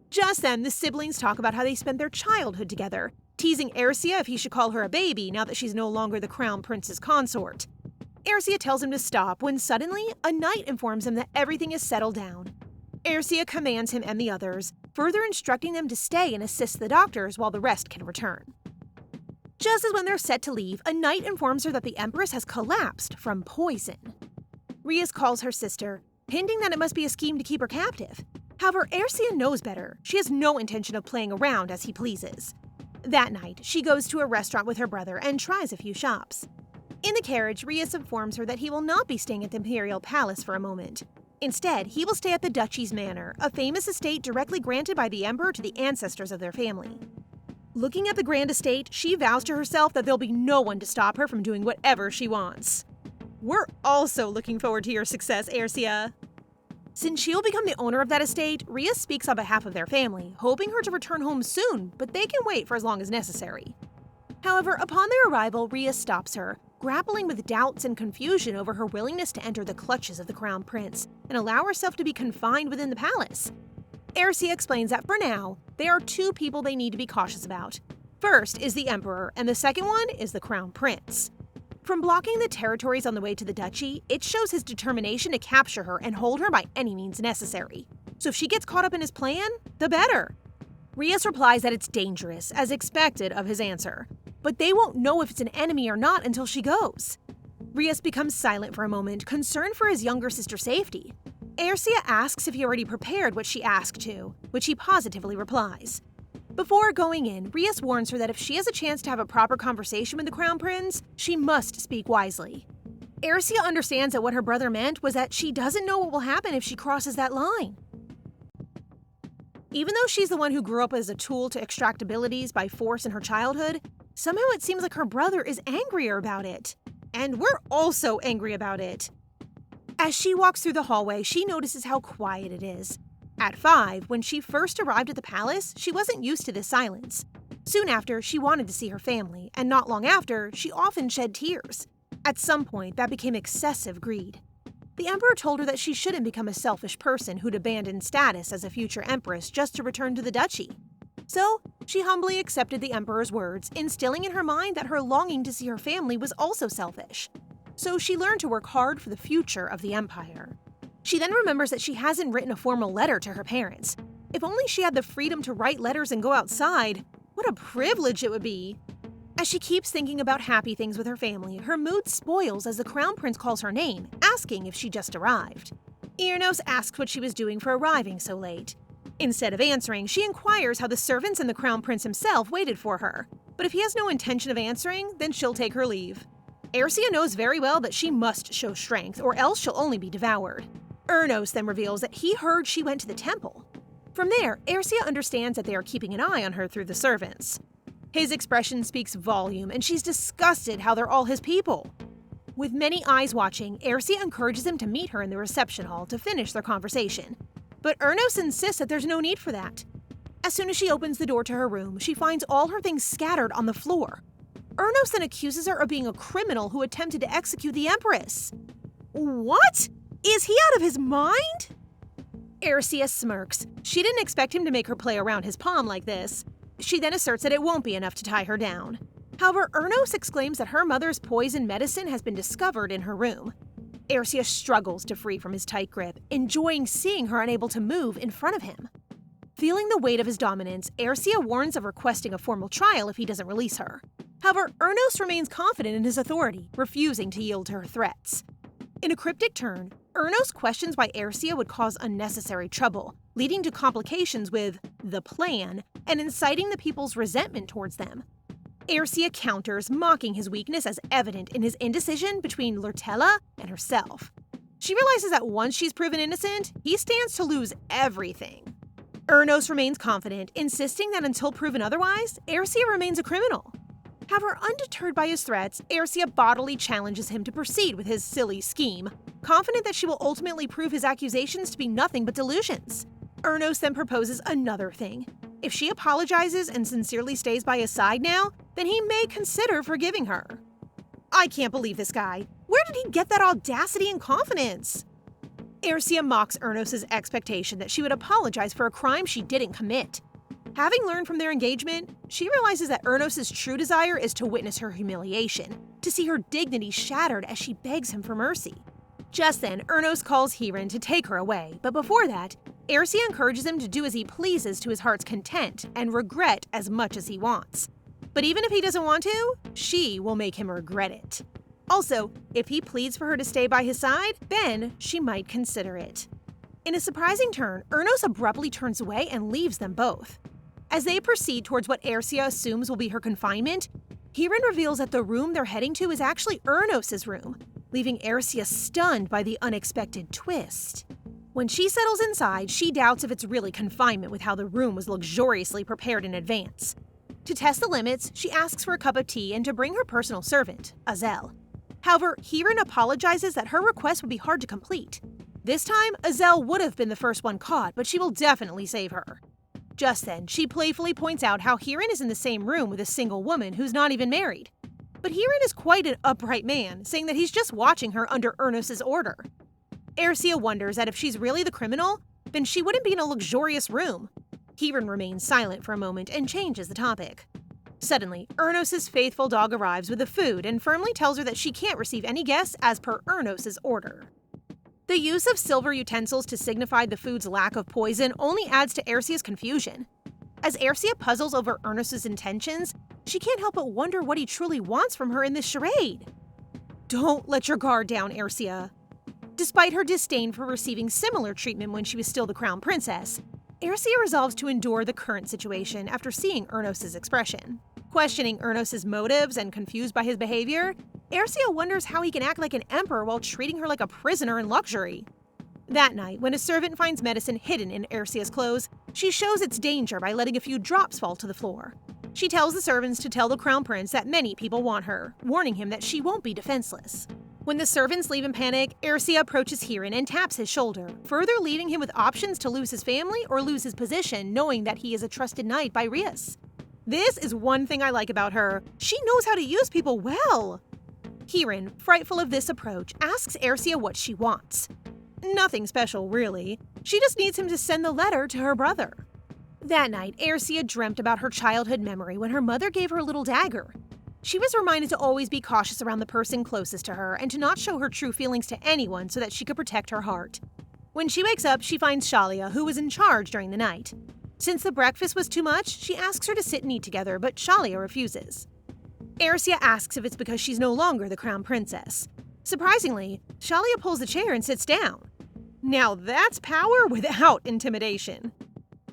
Just then, the siblings talk about how they spent their childhood together, teasing Ersia if he should call her a baby now that she's no longer the Crown Prince's consort. Ersia tells him to stop when suddenly, a knight informs him that everything is settled down. Ersia commands him and the others, further instructing them to stay and assist the doctors while the rest can return. Just as when they're set to leave, a knight informs her that the empress has collapsed from poison. Rias calls her sister, hinting that it must be a scheme to keep her captive. However, Ercia knows better. She has no intention of playing around as he pleases. That night, she goes to a restaurant with her brother and tries a few shops. In the carriage, Rias informs her that he will not be staying at the Imperial Palace for a moment. Instead, he will stay at the Duchy's Manor, a famous estate directly granted by the Emperor to the ancestors of their family. Looking at the grand estate, she vows to herself that there'll be no one to stop her from doing whatever she wants. We're also looking forward to your success, Ercia. Since she'll become the owner of that estate, Rias speaks on behalf of their family, hoping her to return home soon, but they can wait for as long as necessary. However, upon their arrival, Rias stops her, grappling with doubts and confusion over her willingness to enter the clutches of the Crown Prince and allow herself to be confined within the palace. Ercia explains that for now, there are two people they need to be cautious about. First is the Emperor, and the second one is the Crown Prince. From blocking the territories on the way to the duchy, it shows his determination to capture her and hold her by any means necessary. So if she gets caught up in his plan, the better. Rias replies that it's dangerous, as expected of his answer. But they won't know if it's an enemy or not until she goes. Rias becomes silent for a moment, concerned for his younger sister's safety. Ercia asks if he already prepared what she asked to, which he positively replies. Before going in, Rias warns her that if she has a chance to have a proper conversation with the Crown Prince, she must speak wisely. Ercia understands that what her brother meant was that she doesn't know what will happen if she crosses that line. Even though she's the one who grew up as a tool to extract abilities by force in her childhood, somehow it seems like her brother is angrier about it. And we're also angry about it. As she walks through the hallway, she notices how quiet it is. At 5, when she first arrived at the palace, she wasn't used to this silence. Soon after, she wanted to see her family, and not long after, she often shed tears. At some point, that became excessive greed. The Emperor told her that she shouldn't become a selfish person who'd abandon status as a future empress just to return to the duchy. So, she humbly accepted the Emperor's words, instilling in her mind that her longing to see her family was also selfish. So she learned to work hard for the future of the empire. She then remembers that she hasn't written a formal letter to her parents. If only she had the freedom to write letters and go outside, what a privilege it would be. As she keeps thinking about happy things with her family, her mood spoils as the Crown Prince calls her name, asking if she just arrived. Eros asks what she was doing for arriving so late. Instead of answering, she inquires how the servants and the Crown Prince himself waited for her. But if he has no intention of answering, then she'll take her leave. Ercia knows very well that she must show strength, or else she'll only be devoured. Eros then reveals that he heard she went to the temple. From there, Ercia understands that they are keeping an eye on her through the servants. His expression speaks volume, and she's disgusted how they're all his people. With many eyes watching, Ercia encourages him to meet her in the reception hall to finish their conversation. But Eros insists that there's no need for that. As soon as she opens the door to her room, she finds all her things scattered on the floor. Eros then accuses her of being a criminal who attempted to execute the Empress. What? Is he out of his mind? Ercia smirks. She didn't expect him to make her play around his palm like this. She then asserts that it won't be enough to tie her down. However, Eros exclaims that her mother's poison medicine has been discovered in her room. Ercia struggles to free from his tight grip, enjoying seeing her unable to move in front of him. Feeling the weight of his dominance, Ercia warns of requesting a formal trial if he doesn't release her. However, Eros remains confident in his authority, refusing to yield to her threats. In a cryptic turn, Eros questions why Ercia would cause unnecessary trouble, leading to complications with the plan and inciting the people's resentment towards them. Ercia counters, mocking his weakness as evident in his indecision between Lurhtella and herself. She realizes that once she's proven innocent, he stands to lose everything. Eros remains confident, insisting that until proven otherwise, Ercia remains a criminal. However, undeterred by his threats, Ercia bodily challenges him to proceed with his silly scheme, confident that she will ultimately prove his accusations to be nothing but delusions. Eros then proposes another thing. If she apologizes and sincerely stays by his side now, then he may consider forgiving her. I can't believe this guy. Where did he get that audacity and confidence? Ercia mocks Eros' expectation that she would apologize for a crime she didn't commit. Having learned from their engagement, she realizes that Eros' true desire is to witness her humiliation, to see her dignity shattered as she begs him for mercy. Just then, Eros calls Hiran to take her away, but before that, Ersia encourages him to do as he pleases to his heart's content and regret as much as he wants. But even if he doesn't want to, she will make him regret it. Also, if he pleads for her to stay by his side, then she might consider it. In a surprising turn, Eros abruptly turns away and leaves them both. As they proceed towards what Ersia assumes will be her confinement, Hirin reveals that the room they're heading to is actually Ernos' room, leaving Ersia stunned by the unexpected twist. When she settles inside, she doubts if it's really confinement with how the room was luxuriously prepared in advance. To test the limits, she asks for a cup of tea and to bring her personal servant, Azel. However, Hirin apologizes that her request would be hard to complete. This time, Azel would have been the first one caught, but she will definitely save her. Just then, she playfully points out how Hirin is in the same room with a single woman who's not even married. But Hirin is quite an upright man, saying that he's just watching her under Ernos' order. Ersia wonders that if she's really the criminal, then she wouldn't be in a luxurious room. Hirin remains silent for a moment and changes the topic. Suddenly, Ernos' faithful dog arrives with the food and firmly tells her that she can't receive any guests as per Ernos' order. The use of silver utensils to signify the food's lack of poison only adds to Ersia's confusion. As Ersia puzzles over Ernos' intentions, she can't help but wonder what he truly wants from her in this charade. Don't let your guard down, Ersia. Despite her disdain for receiving similar treatment when she was still the crown princess, Ersia resolves to endure the current situation after seeing Ernos' expression. Questioning Ernos' motives and confused by his behavior, Ersia wonders how he can act like an emperor while treating her like a prisoner in luxury. That night, when a servant finds medicine hidden in Ersia's clothes, she shows its danger by letting a few drops fall to the floor. She tells the servants to tell the crown prince that many people want her, warning him that she won't be defenseless. When the servants leave in panic, Ersia approaches Hirin and taps his shoulder, further leaving him with options to lose his family or lose his position, knowing that he is a trusted knight by Rias. This is one thing I like about her. She knows how to use people well. Hirin, frightful of this approach, asks Ersia what she wants. Nothing special, really. She just needs him to send the letter to her brother. That night, Ersia dreamt about her childhood memory when her mother gave her a little dagger. She was reminded to always be cautious around the person closest to her and to not show her true feelings to anyone so that she could protect her heart. When she wakes up, she finds Shalia, who was in charge during the night. Since the breakfast was too much, she asks her to sit and eat together, but Shalia refuses. Ersia asks if it's because she's no longer the crown princess. Surprisingly, Shalia pulls the chair and sits down. Now that's power without intimidation.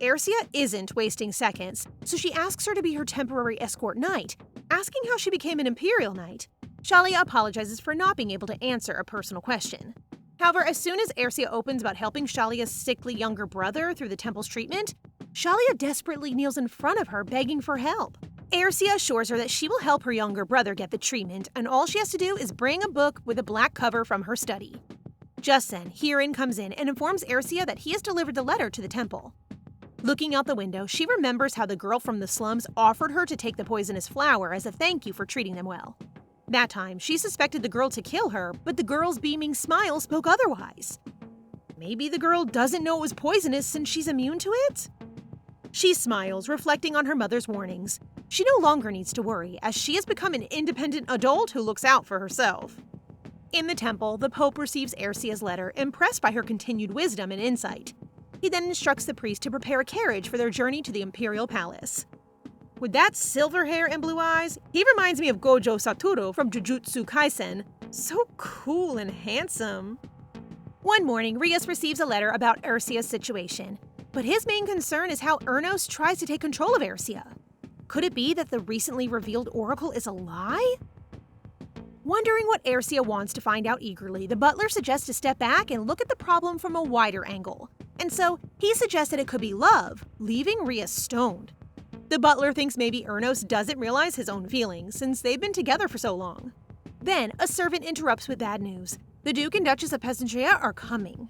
Ersia isn't wasting seconds, so she asks her to be her temporary escort knight, asking how she became an imperial knight. Shalia apologizes for not being able to answer a personal question. However, as soon as Ersia opens about helping Shalia's sickly younger brother through the temple's treatment, Shalia desperately kneels in front of her, begging for help. Ersia assures her that she will help her younger brother get the treatment, and all she has to do is bring a book with a black cover from her study. Just then, Hirin comes in and informs Ersia that he has delivered the letter to the temple. Looking out the window, she remembers how the girl from the slums offered her to take the poisonous flower as a thank you for treating them well. That time, she suspected the girl to kill her, but the girl's beaming smile spoke otherwise. Maybe the girl doesn't know it was poisonous since she's immune to it? She smiles, reflecting on her mother's warnings. She no longer needs to worry, as she has become an independent adult who looks out for herself. In the temple, the Pope receives Ersia's letter, impressed by her continued wisdom and insight. He then instructs the priest to prepare a carriage for their journey to the imperial palace. With that silver hair and blue eyes, he reminds me of Gojo Satoru from Jujutsu Kaisen. So cool and handsome. One morning, Rias receives a letter about Ersia's situation, but his main concern is how Ernos tries to take control of Ersia. Could it be that the recently revealed oracle is a lie? Wondering what Ersia wants to find out eagerly, the butler suggests to step back and look at the problem from a wider angle. And so, he suggests that it could be love, leaving Rias stoned. The butler thinks maybe Ernos doesn't realize his own feelings, since they've been together for so long. Then, a servant interrupts with bad news. The Duke and Duchess of Pesentria are coming.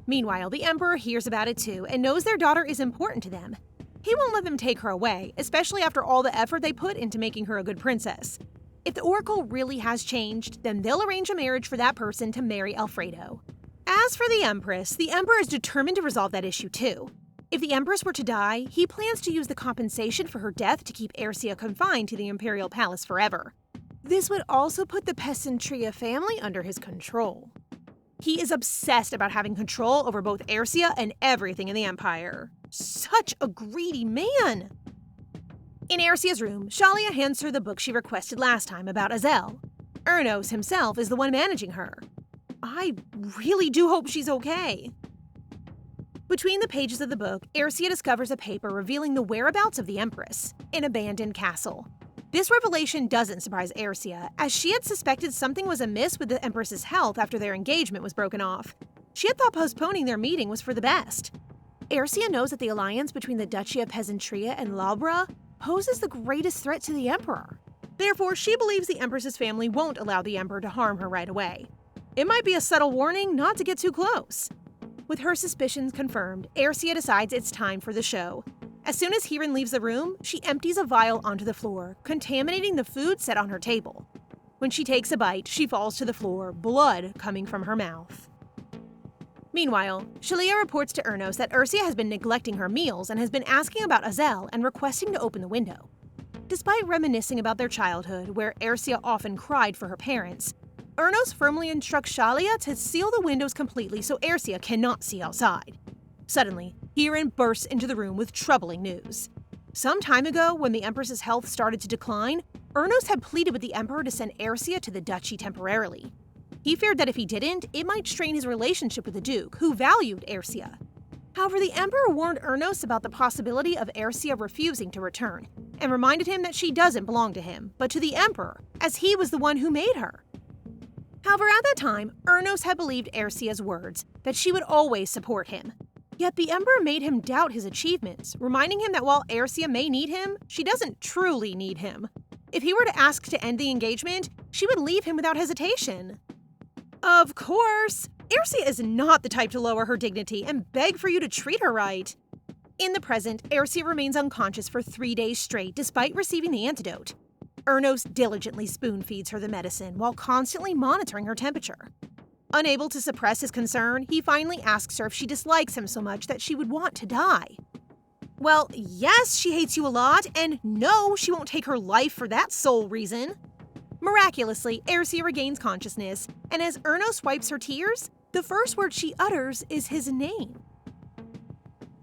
Meanwhile, the Emperor hears about it too and knows their daughter is important to them. He won't let them take her away, especially after all the effort they put into making her a good princess. If the oracle really has changed, then they'll arrange a marriage for that person to marry Alfredo. As for the Empress, the Emperor is determined to resolve that issue too. If the Empress were to die, he plans to use the compensation for her death to keep Ersia confined to the imperial palace forever. This would also put the Pesentria family under his control. He is obsessed about having control over both Ersia and everything in the Empire. Such a greedy man! In Ersia's room, Shalia hands her the book she requested last time about Azel. Ernos himself is the one managing her. I really do hope she's okay. Between the pages of the book, Ersia discovers a paper revealing the whereabouts of the Empress, an abandoned castle. This revelation doesn't surprise Ersia, as she had suspected something was amiss with the Empress's health after their engagement was broken off. She had thought postponing their meeting was for the best. Ersia knows that the alliance between the Duchy of Pesentria and Labra poses the greatest threat to the Emperor. Therefore, she believes the Empress's family won't allow the Emperor to harm her right away. It might be a subtle warning not to get too close. With her suspicions confirmed, Ersia decides it's time for the show. As soon as Hiran leaves the room, she empties a vial onto the floor, contaminating the food set on her table. When she takes a bite, she falls to the floor, blood coming from her mouth. Meanwhile, Shalia reports to Ernos that Ersia has been neglecting her meals and has been asking about Azel and requesting to open the window. Despite reminiscing about their childhood, where Ersia often cried for her parents, Ernos firmly instructs Shalia to seal the windows completely so Ersia cannot see outside. Suddenly, Hiran bursts into the room with troubling news. Some time ago, when the Empress's health started to decline, Ernos had pleaded with the Emperor to send Ersia to the Duchy temporarily. He feared that if he didn't, it might strain his relationship with the Duke, who valued Ersia. However, the Emperor warned Ernos about the possibility of Ersia refusing to return, and reminded him that she doesn't belong to him, but to the Emperor, as he was the one who made her. However, at that time, Ernos had believed Ersia's words, that she would always support him. Yet the Emperor made him doubt his achievements, reminding him that while Ersia may need him, she doesn't truly need him. If he were to ask to end the engagement, she would leave him without hesitation. Of course! Ersia is not the type to lower her dignity and beg for you to treat her right. In the present, Ersia remains unconscious for 3 days straight despite receiving the antidote. Ernos diligently spoon-feeds her the medicine while constantly monitoring her temperature. Unable to suppress his concern, he finally asks her if she dislikes him so much that she would want to die. Well, yes, she hates you a lot, and no, she won't take her life for that sole reason. Miraculously, Ersia regains consciousness, and as Ernos wipes her tears, the first word she utters is his name.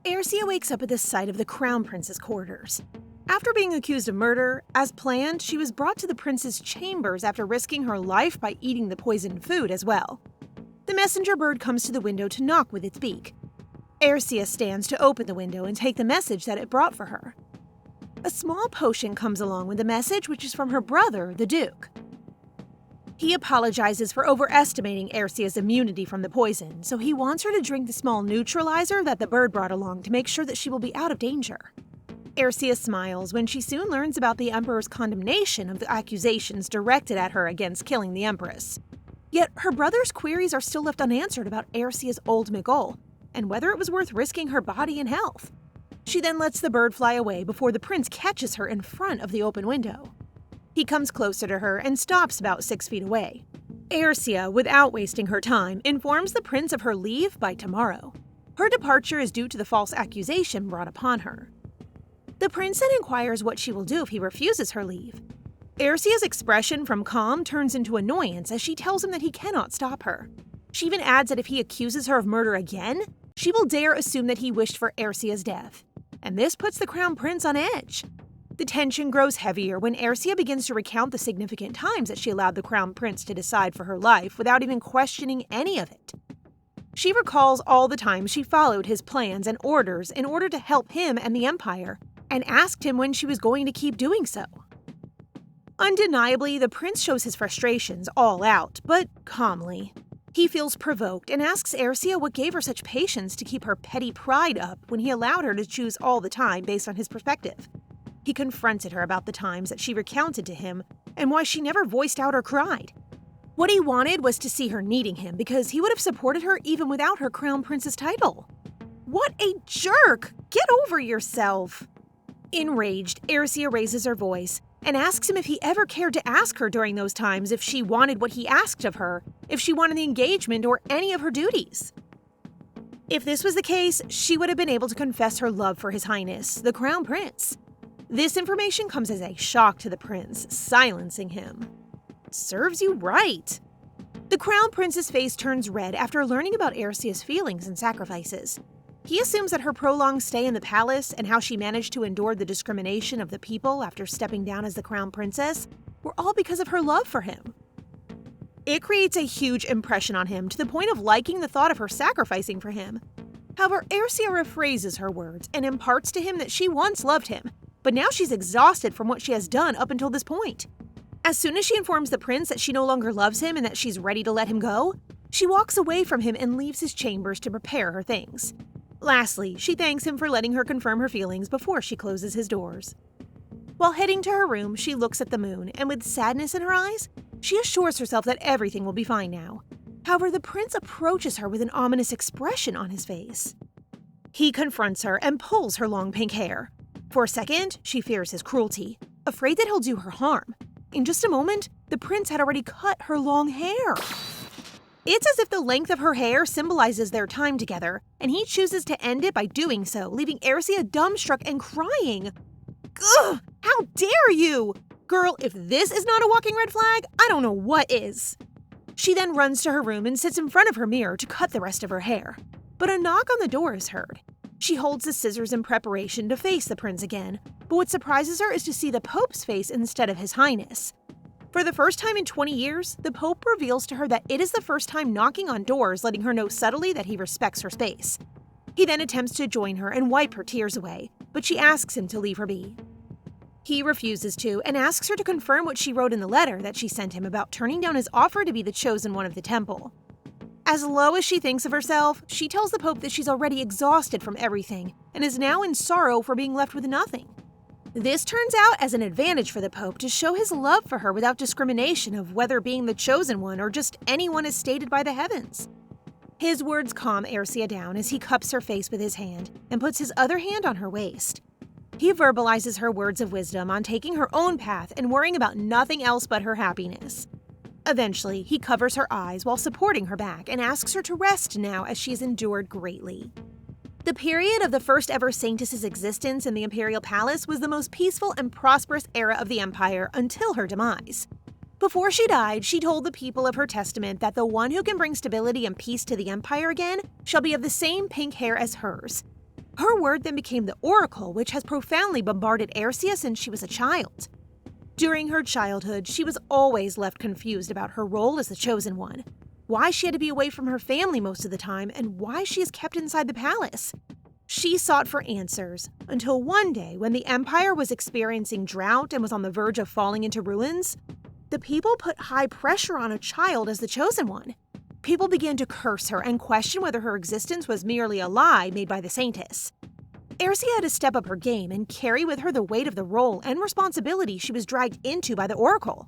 Ersia wakes up at the sight of the Crown Prince's quarters. After being accused of murder, as planned, she was brought to the prince's chambers after risking her life by eating the poisoned food as well. The messenger bird comes to the window to knock with its beak. Ersia stands to open the window and take the message that it brought for her. A small potion comes along with the message, which is from her brother, the Duke. He apologizes for overestimating Ersia's immunity from the poison, so he wants her to drink the small neutralizer that the bird brought along to make sure that she will be out of danger. Ersia smiles when she soon learns about the Emperor's condemnation of the accusations directed at her against killing the Empress. Yet her brother's queries are still left unanswered about Ersia's ultimate goal, and whether it was worth risking her body and health. She then lets the bird fly away before the prince catches her in front of the open window. He comes closer to her and stops about 6 feet away. Ersia, without wasting her time, informs the prince of her leave by tomorrow. Her departure is due to the false accusation brought upon her. The prince then inquires what she will do if he refuses her leave. Ersia's expression from calm turns into annoyance as she tells him that he cannot stop her. She even adds that if he accuses her of murder again, she will dare assume that he wished for Ersia's death. And this puts the crown prince on edge. The tension grows heavier when Ersia begins to recount the significant times that she allowed the crown prince to decide for her life without even questioning any of it. She recalls all the times she followed his plans and orders in order to help him and the Empire, and asked him when she was going to keep doing so. Undeniably, the prince shows his frustrations all out, but calmly. He feels provoked and asks Ersia what gave her such patience to keep her petty pride up when he allowed her to choose all the time based on his perspective. He confronted her about the times that she recounted to him and why she never voiced out or cried. What he wanted was to see her needing him because he would have supported her even without her crown princess title. What a jerk! Get over yourself! Enraged, Ersia raises her voice and asks him if he ever cared to ask her during those times if she wanted what he asked of her, if she wanted the engagement or any of her duties. If this was the case, she would have been able to confess her love for His Highness, the Crown Prince. This information comes as a shock to the prince, silencing him. Serves you right. The Crown Prince's face turns red after learning about Ersia's feelings and sacrifices. He assumes that her prolonged stay in the palace and how she managed to endure the discrimination of the people after stepping down as the Crown Princess were all because of her love for him. It creates a huge impression on him to the point of liking the thought of her sacrificing for him. However, Ersia rephrases her words and imparts to him that she once loved him, but now she's exhausted from what she has done up until this point. As soon as she informs the prince that she no longer loves him and that she's ready to let him go, she walks away from him and leaves his chambers to prepare her things. Lastly, she thanks him for letting her confirm her feelings before she closes his doors. While heading to her room, she looks at the moon, and with sadness in her eyes, she assures herself that everything will be fine now. However, the prince approaches her with an ominous expression on his face. He confronts her and pulls her long pink hair. For a second, she fears his cruelty, afraid that he'll do her harm. In just a moment, the prince had already cut her long hair. It's as if the length of her hair symbolizes their time together, and he chooses to end it by doing so, leaving Ersia dumbstruck and crying. Ugh! How dare you! Girl, if this is not a walking red flag, I don't know what is. She then runs to her room and sits in front of her mirror to cut the rest of her hair. But a knock on the door is heard. She holds the scissors in preparation to face the prince again, but what surprises her is to see the Pope's face instead of His Highness. For the first time in 20 years, the Pope reveals to her that it is the first time knocking on doors, letting her know subtly that he respects her space. He then attempts to join her and wipe her tears away, but she asks him to leave her be. He refuses to and asks her to confirm what she wrote in the letter that she sent him about turning down his offer to be the chosen one of the temple. As low as she thinks of herself, she tells the Pope that she's already exhausted from everything and is now in sorrow for being left with nothing. This turns out as an advantage for the Pope to show his love for her without discrimination of whether being the chosen one or just anyone as stated by the heavens. His words calm Ersia down as he cups her face with his hand and puts his other hand on her waist. He verbalizes her words of wisdom on taking her own path and worrying about nothing else but her happiness. Eventually, he covers her eyes while supporting her back and asks her to rest now as she's endured greatly. The period of the first ever Saintess's existence in the Imperial Palace was the most peaceful and prosperous era of the Empire until her demise. Before she died, she told the people of her testament that the one who can bring stability and peace to the Empire again shall be of the same pink hair as hers. Her word then became the Oracle, which has profoundly bombarded Ersia since she was a child. During her childhood, she was always left confused about her role as the chosen one, why she had to be away from her family most of the time, and why she is kept inside the palace. She sought for answers, until one day when the Empire was experiencing drought and was on the verge of falling into ruins, the people put high pressure on a child as the chosen one. People began to curse her and question whether her existence was merely a lie made by the Saintess. Ersia had to step up her game and carry with her the weight of the role and responsibility she was dragged into by the Oracle.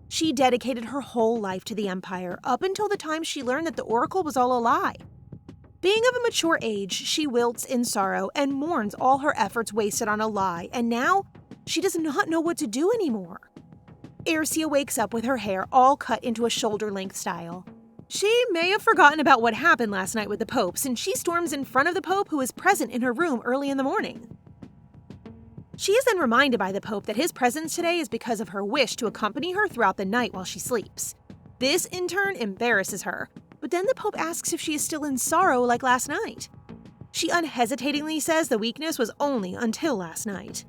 She dedicated her whole life to the Empire up until the time she learned that the Oracle was all a lie. Being of a mature age, she wilts in sorrow and mourns all her efforts wasted on a lie, and now she does not know what to do anymore. Ersia wakes up with her hair all cut into a shoulder-length style. She may have forgotten about what happened last night with the Pope, since she storms in front of the Pope, who is present in her room early in the morning. She is then reminded by the Pope that his presence today is because of her wish to accompany her throughout the night while she sleeps. This, in turn, embarrasses her, but then the Pope asks if she is still in sorrow like last night. She unhesitatingly says the weakness was only until last night.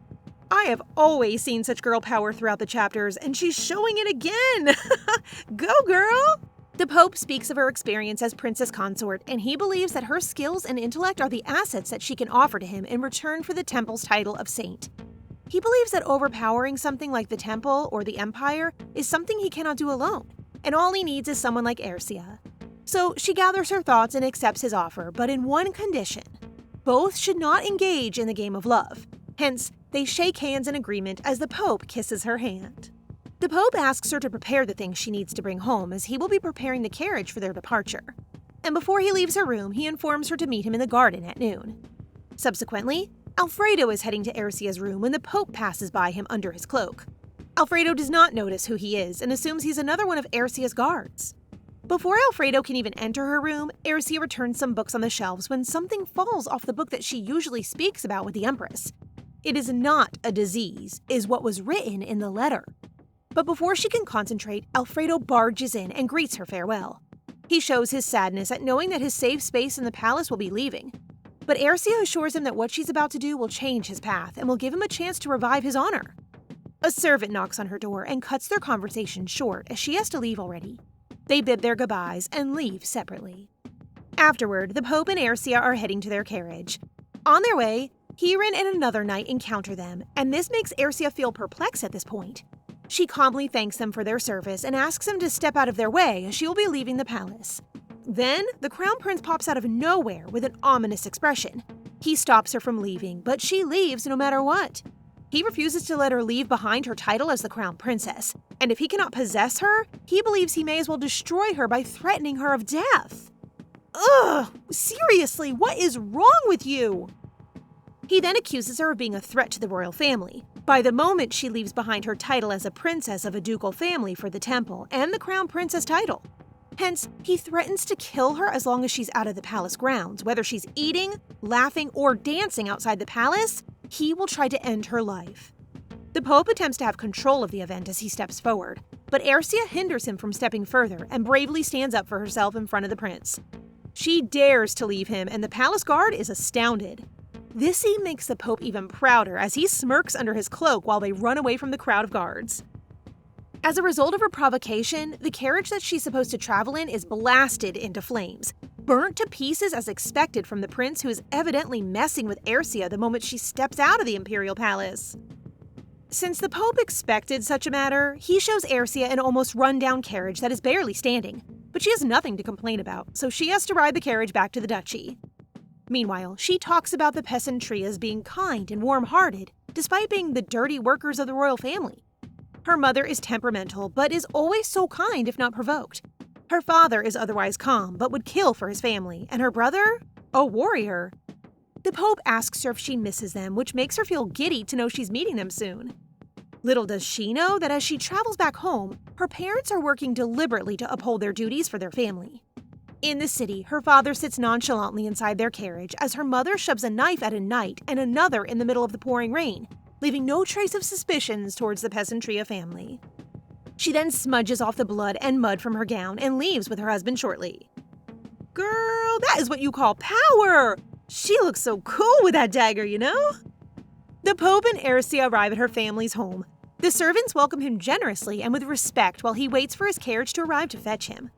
I have always seen such girl power throughout the chapters, and she's showing it again! Go, girl! The Pope speaks of her experience as princess consort, and he believes that her skills and intellect are the assets that she can offer to him in return for the temple's title of saint. He believes that overpowering something like the temple or the empire is something he cannot do alone, and all he needs is someone like Ersia. So she gathers her thoughts and accepts his offer, but in one condition. Both should not engage in the game of love. Hence, they shake hands in agreement as the Pope kisses her hand. The Pope asks her to prepare the things she needs to bring home, as he will be preparing the carriage for their departure. And before he leaves her room, he informs her to meet him in the garden at noon. Subsequently, Alfredo is heading to Ersia's room when the Pope passes by him under his cloak. Alfredo does not notice who he is and assumes he's another one of Ersia's guards. Before Alfredo can even enter her room, Ersia returns some books on the shelves when something falls off the book that she usually speaks about with the Empress. It is not a disease, is what was written in the letter. But before she can concentrate, Alfredo barges in and greets her farewell. He shows his sadness at knowing that his safe space in the palace will be leaving. But Ercia assures him that what she's about to do will change his path and will give him a chance to revive his honor. A servant knocks on her door and cuts their conversation short as she has to leave already. They bid their goodbyes and leave separately. Afterward, the Pope and Ercia are heading to their carriage. On their way, Heron and another knight encounter them, and this makes Ercia feel perplexed at this point. She calmly thanks them for their service and asks them to step out of their way as she will be leaving the palace. Then, the Crown Prince pops out of nowhere with an ominous expression. He stops her from leaving, but she leaves no matter what. He refuses to let her leave behind her title as the Crown Princess, and if he cannot possess her, he believes he may as well destroy her by threatening her of death. Ugh! Seriously, what is wrong with you? He then accuses her of being a threat to the royal family. By the moment she leaves behind her title as a princess of a ducal family for the temple and the Crown Princess title. Hence, he threatens to kill her as long as she's out of the palace grounds. Whether she's eating, laughing, or dancing outside the palace, he will try to end her life. The Pope attempts to have control of the event as he steps forward, but Ercia hinders him from stepping further and bravely stands up for herself in front of the prince. She dares to leave him, and the palace guard is astounded. This scene makes the Pope even prouder as he smirks under his cloak while they run away from the crowd of guards. As a result of her provocation, the carriage that she's supposed to travel in is blasted into flames, burnt to pieces as expected from the prince who is evidently messing with Ercia the moment she steps out of the imperial palace. Since the Pope expected such a matter, he shows Ercia an almost run-down carriage that is barely standing, but she has nothing to complain about, so she has to ride the carriage back to the duchy. Meanwhile, she talks about the Pesentrias being kind and warm-hearted, despite being the dirty workers of the royal family. Her mother is temperamental, but is always so kind if not provoked. Her father is otherwise calm, but would kill for his family, and her brother? A warrior. The Pope asks her if she misses them, which makes her feel giddy to know she's meeting them soon. Little does she know that as she travels back home, her parents are working deliberately to uphold their duties for their family. In the city, her father sits nonchalantly inside their carriage as her mother shoves a knife at a knight and another in the middle of the pouring rain, leaving no trace of suspicions towards the Pesentria family. She then smudges off the blood and mud from her gown and leaves with her husband shortly. Girl, that is what you call power! She looks so cool with that dagger, you know? The Pope and Ercia arrive at her family's home. The servants welcome him generously and with respect while he waits for his carriage to arrive to fetch him.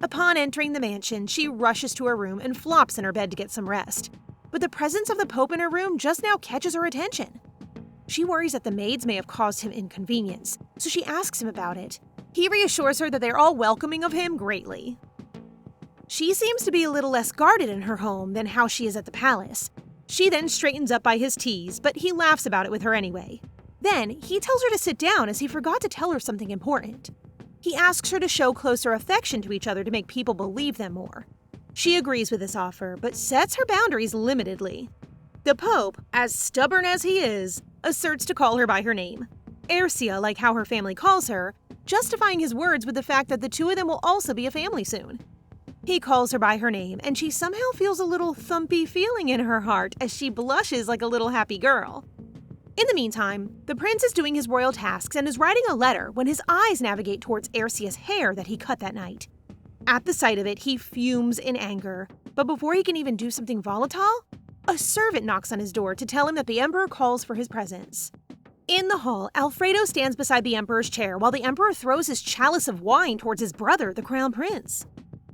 Upon entering the mansion, she rushes to her room and flops in her bed to get some rest. But the presence of the Pope in her room just now catches her attention. She worries that the maids may have caused him inconvenience, so she asks him about it. He reassures her that they're all welcoming of him greatly. She seems to be a little less guarded in her home than how she is at the palace. She then straightens up by his tease, but he laughs about it with her anyway. Then, he tells her to sit down as he forgot to tell her something important. He asks her to show closer affection to each other to make people believe them more. She agrees with this offer, but sets her boundaries limitedly. The Pope, as stubborn as he is, asserts to call her by her name. Ercia, like how her family calls her, justifying his words with the fact that the two of them will also be a family soon. He calls her by her name, and she somehow feels a little thumpy feeling in her heart as she blushes like a little happy girl. In the meantime, the prince is doing his royal tasks and is writing a letter when his eyes navigate towards Ercia's hair that he cut that night. At the sight of it, he fumes in anger, but before he can even do something volatile, a servant knocks on his door to tell him that the emperor calls for his presence. In the hall, Alfredo stands beside the emperor's chair while the emperor throws his chalice of wine towards his brother, the crown prince.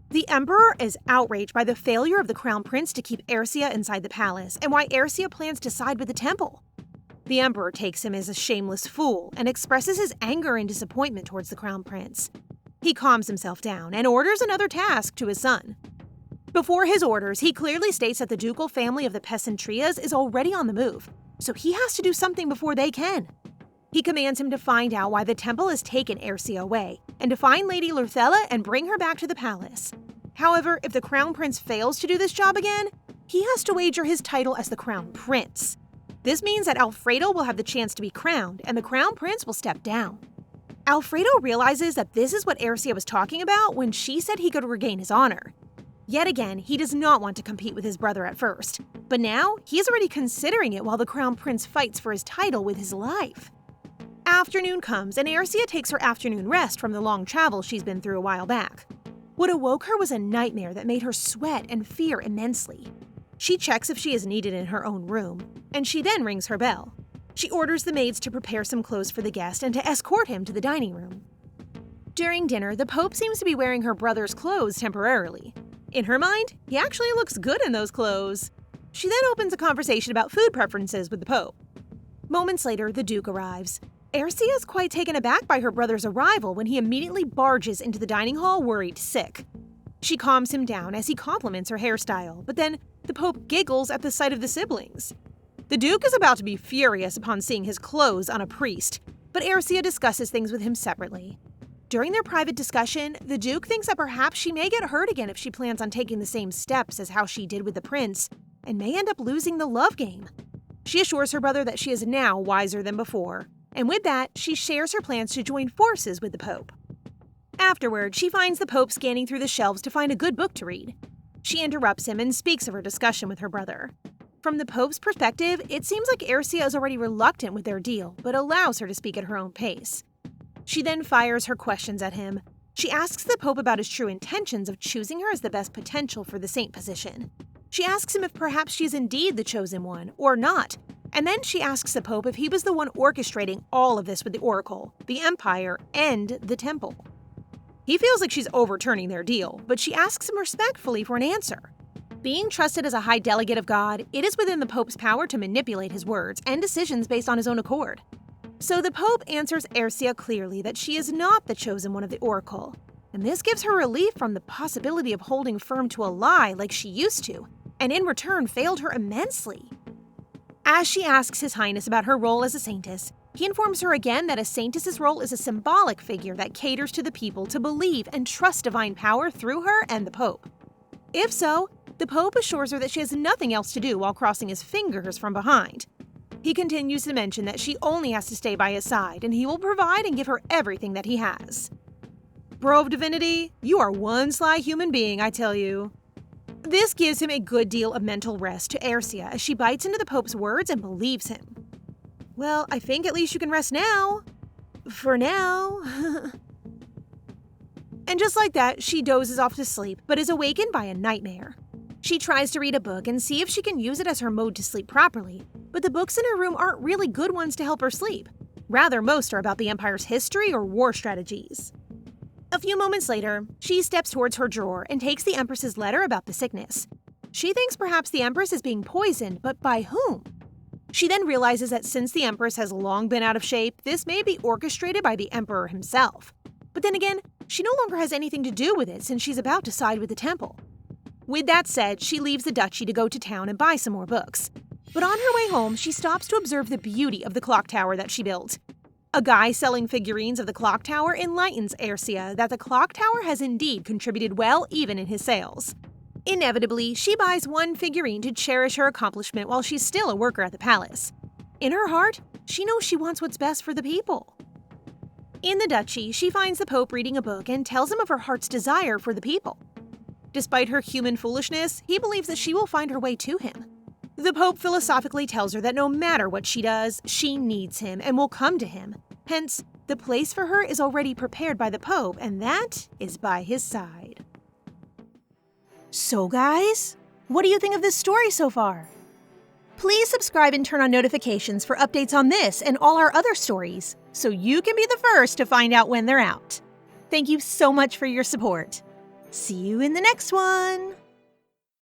The emperor is outraged by the failure of the crown prince to keep Ercia inside the palace and why Ercia plans to side with the temple. The emperor takes him as a shameless fool and expresses his anger and disappointment towards the crown prince. He calms himself down and orders another task to his son. Before his orders, he clearly states that the ducal family of the Pesentrias is already on the move, so he has to do something before they can. He commands him to find out why the temple has taken Ercia away, and to find Lady Lurhtella and bring her back to the palace. However, if the crown prince fails to do this job again, he has to wager his title as the crown prince. This means that Alfredo will have the chance to be crowned, and the crown prince will step down. Alfredo realizes that this is what Ercia was talking about when she said he could regain his honor. Yet again, he does not want to compete with his brother at first, but now he is already considering it while the crown prince fights for his title with his life. Afternoon comes, and Ercia takes her afternoon rest from the long travel she's been through a while back. What awoke her was a nightmare that made her sweat and fear immensely. She checks if she is needed in her own room, and she then rings her bell. She orders the maids to prepare some clothes for the guest and to escort him to the dining room. During dinner, the Pope seems to be wearing her brother's clothes temporarily. In her mind, he actually looks good in those clothes. She then opens a conversation about food preferences with the Pope. Moments later, the Duke arrives. Ercia is quite taken aback by her brother's arrival when he immediately barges into the dining hall worried sick. She calms him down as he compliments her hairstyle, but then the Pope giggles at the sight of the siblings. The Duke is about to be furious upon seeing his clothes on a priest, but Ercia discusses things with him separately. During their private discussion, the Duke thinks that perhaps she may get hurt again if she plans on taking the same steps as how she did with the prince, and may end up losing the love game. She assures her brother that she is now wiser than before, and with that, she shares her plans to join forces with the Pope. Afterward, she finds the Pope scanning through the shelves to find a good book to read. She interrupts him and speaks of her discussion with her brother. From the Pope's perspective, it seems like Ercia is already reluctant with their deal, but allows her to speak at her own pace. She then fires her questions at him. She asks the Pope about his true intentions of choosing her as the best potential for the saint position. She asks him if perhaps she is indeed the chosen one, or not, and then she asks the Pope if he was the one orchestrating all of this with the Oracle, the Empire, and the Temple. He feels like she's overturning their deal, but she asks him respectfully for an answer. Being trusted as a high delegate of God, it is within the Pope's power to manipulate his words and decisions based on his own accord. So the Pope answers Ercia clearly that she is not the chosen one of the Oracle, and this gives her relief from the possibility of holding firm to a lie like she used to, and in return failed her immensely. As she asks His Highness about her role as a saintess, he informs her again that a saintess's role is a symbolic figure that caters to the people to believe and trust divine power through her and the Pope. If so, the Pope assures her that she has nothing else to do while crossing his fingers from behind. He continues to mention that she only has to stay by his side, and he will provide and give her everything that he has. Bro of Divinity, you are one sly human being, I tell you. This gives him a good deal of mental rest to Ercia as she bites into the Pope's words and believes him. Well, I think at least you can rest now. For now. And just like that, she dozes off to sleep, but is awakened by a nightmare. She tries to read a book and see if she can use it as her mode to sleep properly, but the books in her room aren't really good ones to help her sleep. Rather, most are about the Empire's history or war strategies. A few moments later, she steps towards her drawer and takes the Empress's letter about the sickness. She thinks perhaps the Empress is being poisoned, but by whom? She then realizes that since the Empress has long been out of shape, this may be orchestrated by the Emperor himself. But then again, she no longer has anything to do with it since she's about to side with the Temple. With that said, she leaves the duchy to go to town and buy some more books. But on her way home, she stops to observe the beauty of the clock tower that she built. A guy selling figurines of the clock tower enlightens Ercia that the clock tower has indeed contributed well even in his sales. Inevitably, she buys one figurine to cherish her accomplishment while she's still a worker at the palace. In her heart, she knows she wants what's best for the people. In the duchy, she finds the Pope reading a book and tells him of her heart's desire for the people. Despite her human foolishness, he believes that she will find her way to him. The Pope philosophically tells her that no matter what she does, she needs him and will come to him. Hence, the place for her is already prepared by the Pope, and that is by his side. So guys, what do you think of this story so far? Please subscribe and turn on notifications for updates on this and all our other stories, so you can be the first to find out when they're out. Thank you so much for your support. See you in the next one!